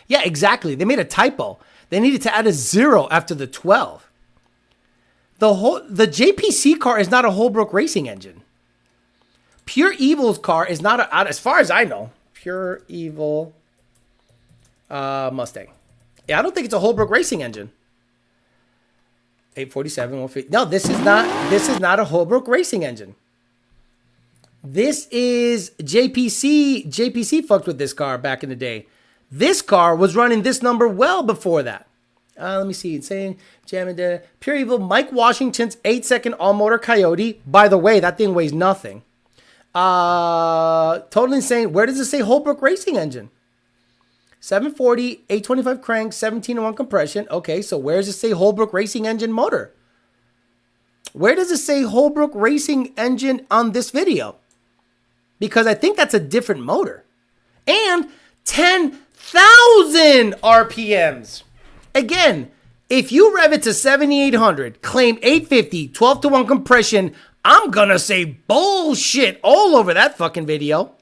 Speaker 1: Yeah, exactly. They made a typo. They needed to add a 0 after the 12. The JPC car is not a Holbrook racing engine. Pure Evil's car is not as far as I know, Pure Evil Mustang. Yeah, I don't think it's a Holbrook racing engine. 847, 150. No, this is not a Holbrook racing engine. This is JPC. JPC fucked with this car back in the day. This car was running this number well before that. Let me see. It's saying jamming data. Pure Evil, Mike Washington's 8-second all-motor Coyote. By the way, that thing weighs nothing. Totally insane. Where does it say Holbrook Racing Engine? 740, 825 crank, 17-to-1 compression. Okay, so where does it say Holbrook Racing Engine motor? Where does it say Holbrook Racing Engine on this video? Because I think that's a different motor. And 10,000 RPMs. Again, if you rev it to 7,800, claim 850, 12-to-1 compression, I'm going to say bullshit all over that fucking video.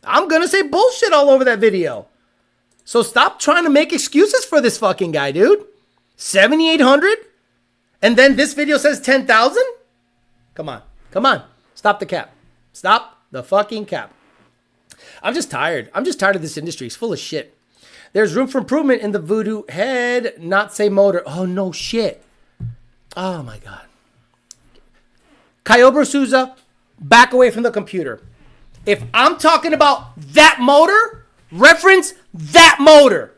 Speaker 1: I'm going to say bullshit all over that video. So stop trying to make excuses for this fucking guy, dude. 7,800? And then this video says 10,000? Come on. Come on. Stop the cap. Stop the fucking cap. I'm just tired. I'm just tired of this industry. It's full of shit. There's room for improvement in the Voodoo head, not say motor. Oh, no shit. Oh, my God. Coyote Souza, back away from the computer. If I'm talking about that motor, reference that motor.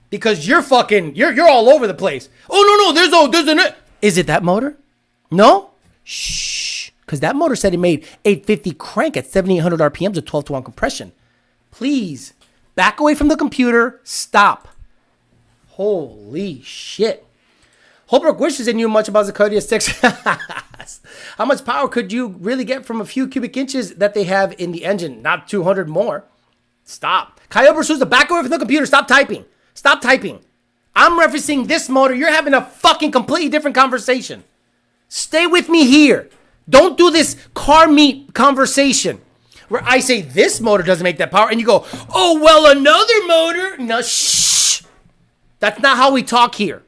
Speaker 1: Because you're all over the place. Oh, no, there's an... Is it that motor? No? Shh. Because that motor said it made 850 crank at 7,800 RPMs with 12 to 1 compression. Please, back away from the computer. Stop. Holy shit. Holbrook wishes they knew much about the Coyote 6. How much power could you really get from a few cubic inches that they have in the engine? Not 200 more. Stop. Coyote Souza, back away from the computer. Stop typing. Stop typing. I'm referencing this motor. You're having a fucking completely different conversation. Stay with me here. Don't do this car meet conversation where I say this motor doesn't make that power and you go, oh, well, another motor. No, shh. That's not how we talk here.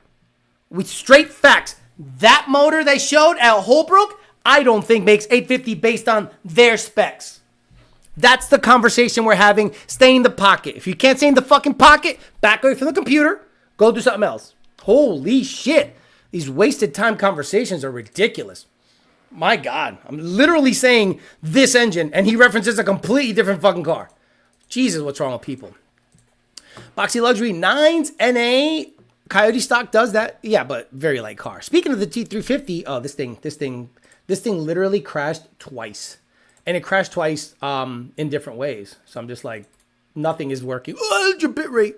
Speaker 1: With straight facts. That motor they showed at Holbrook, I don't think makes 850 based on their specs. That's the conversation we're having. Stay in the pocket. If you can't stay in the fucking pocket, back away from the computer. Go do something else. Holy shit. These wasted time conversations are ridiculous. My God. I'm literally saying this engine, and he references a completely different fucking car. Jesus, what's wrong with people? Boxy Luxury 9s NA. Coyote stock does that. Yeah, but very light car. Speaking of the T350, oh, this thing literally crashed twice. And it crashed twice in different ways. So I'm just like, nothing is working. Oh, it's your bit rate.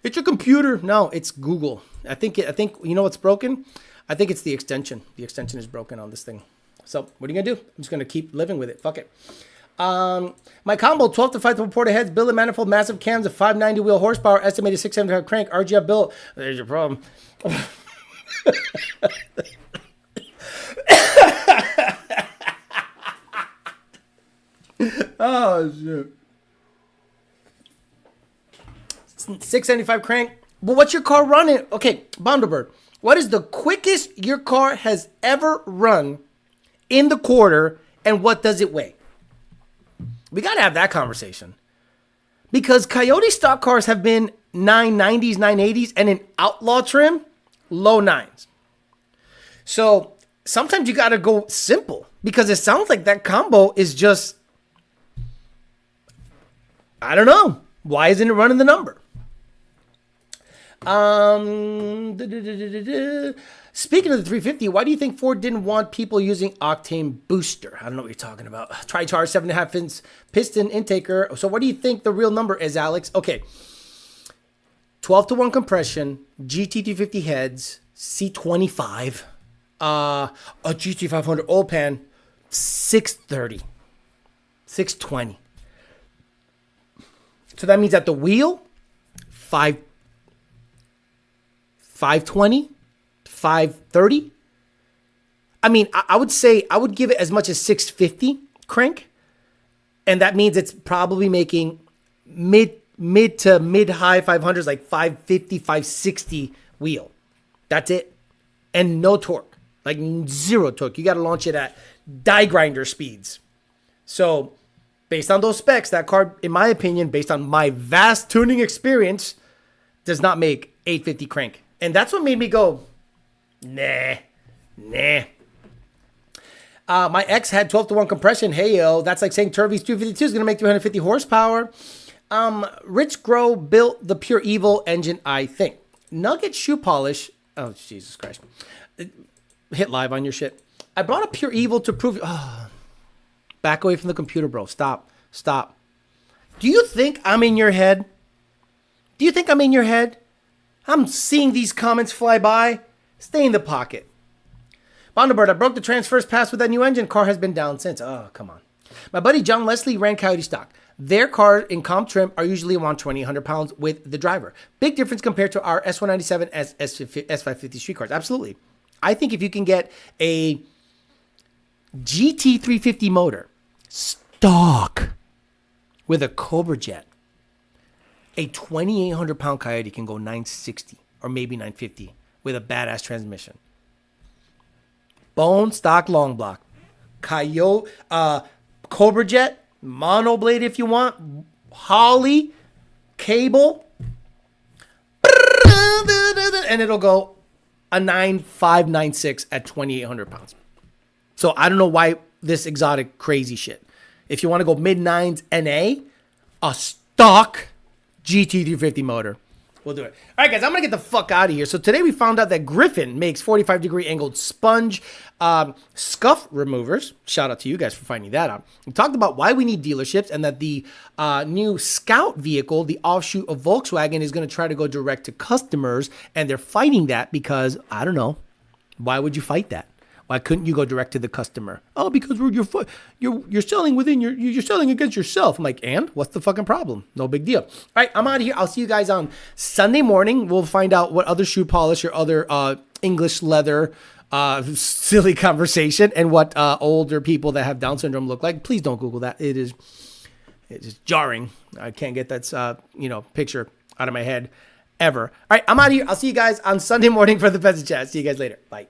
Speaker 1: It's your computer. No, it's Google. I think you know what's broken? I think it's the extension. The extension is broken on this thing. So what are you gonna do? I'm just gonna keep living with it. Fuck it. My combo 12 to 5 to porta heads, billet manifold, massive cams, a 590 wheel horsepower, estimated 675 crank, RGF built. There's your problem. Oh shit. 675 crank. But what's your car running? Okay, Bonderbird. What is the quickest your car has ever run in the quarter, and what does it weigh? We got to have that conversation. Because Coyote stock cars have been 990s, 980s, and in outlaw trim, low 9s. So sometimes you got to go simple. Because it sounds like that combo is just, I don't know. Why isn't it running the number? Speaking of the 350, why do you think Ford didn't want people using Octane booster? I don't know what you're talking about. Tri-charge 7.5 inch piston intaker. So what do you think the real number is, Alex? Okay. 12 to 1 compression, GT350 heads, C25, a GT500 oil pan, 630, 620. So that means at the wheel, 520, 530. I mean, I would say I would give it as much as 650 crank. And that means it's probably making mid to mid high 500s, like 550, 560 wheel. That's it. And no torque, like zero torque. You got to launch it at die grinder speeds. So based on those specs, that car, in my opinion, based on my vast tuning experience, does not make 850 crank. And that's what made me go, nah. My ex had 12 to 1 compression. Hey, yo, that's like saying Turvey's 252 is going to make 350 horsepower. Rich Grow built the Pure Evil engine, I think. Nugget shoe polish. Oh, Jesus Christ. Hit live on your shit. I brought a Pure Evil to prove. Oh, back away from the computer, bro. Stop. Do you think I'm in your head? I'm seeing these comments fly by. Stay in the pocket. Bonderbird, I broke the transfers pass with that new engine. Car has been down since. Oh, come on. My buddy John Leslie ran Coyote stock. Their cars in comp trim are usually around 2,100 pounds with the driver. Big difference compared to our S197 S550 street cars. Absolutely. I think if you can get a GT350 motor stock with a Cobra jet, a 2,800 pound Coyote can go 960 or maybe 950 with a badass transmission. bone stock long block, Coyote, Cobra Jet, mono blade if you want, Holly, cable, and it'll go a 9.596 at 2,800 pounds. So I don't know why this exotic crazy shit. If you want to go mid nines NA, a stock GT350 motor, we'll do it. All right, guys, I'm going to get the fuck out of here. So today we found out that Griffin makes 45-degree angled sponge scuff removers. Shout out to you guys for finding that out. We talked about why we need dealerships and that the new Scout vehicle, the offshoot of Volkswagen, is going to try to go direct to customers, and they're fighting that because, I don't know, why would you fight that? Why couldn't you go direct to the customer? Oh, because you're selling you're selling against yourself. I'm like, and what's the fucking problem? No big deal. All right, I'm out of here. I'll see you guys on Sunday morning. We'll find out what other shoe polish or other English leather silly conversation and what older people that have Down syndrome look like. Please don't Google that. It's jarring. I can't get that picture out of my head ever. All right, I'm out of here. I'll see you guys on Sunday morning for the Peasant Chat. See you guys later. Bye.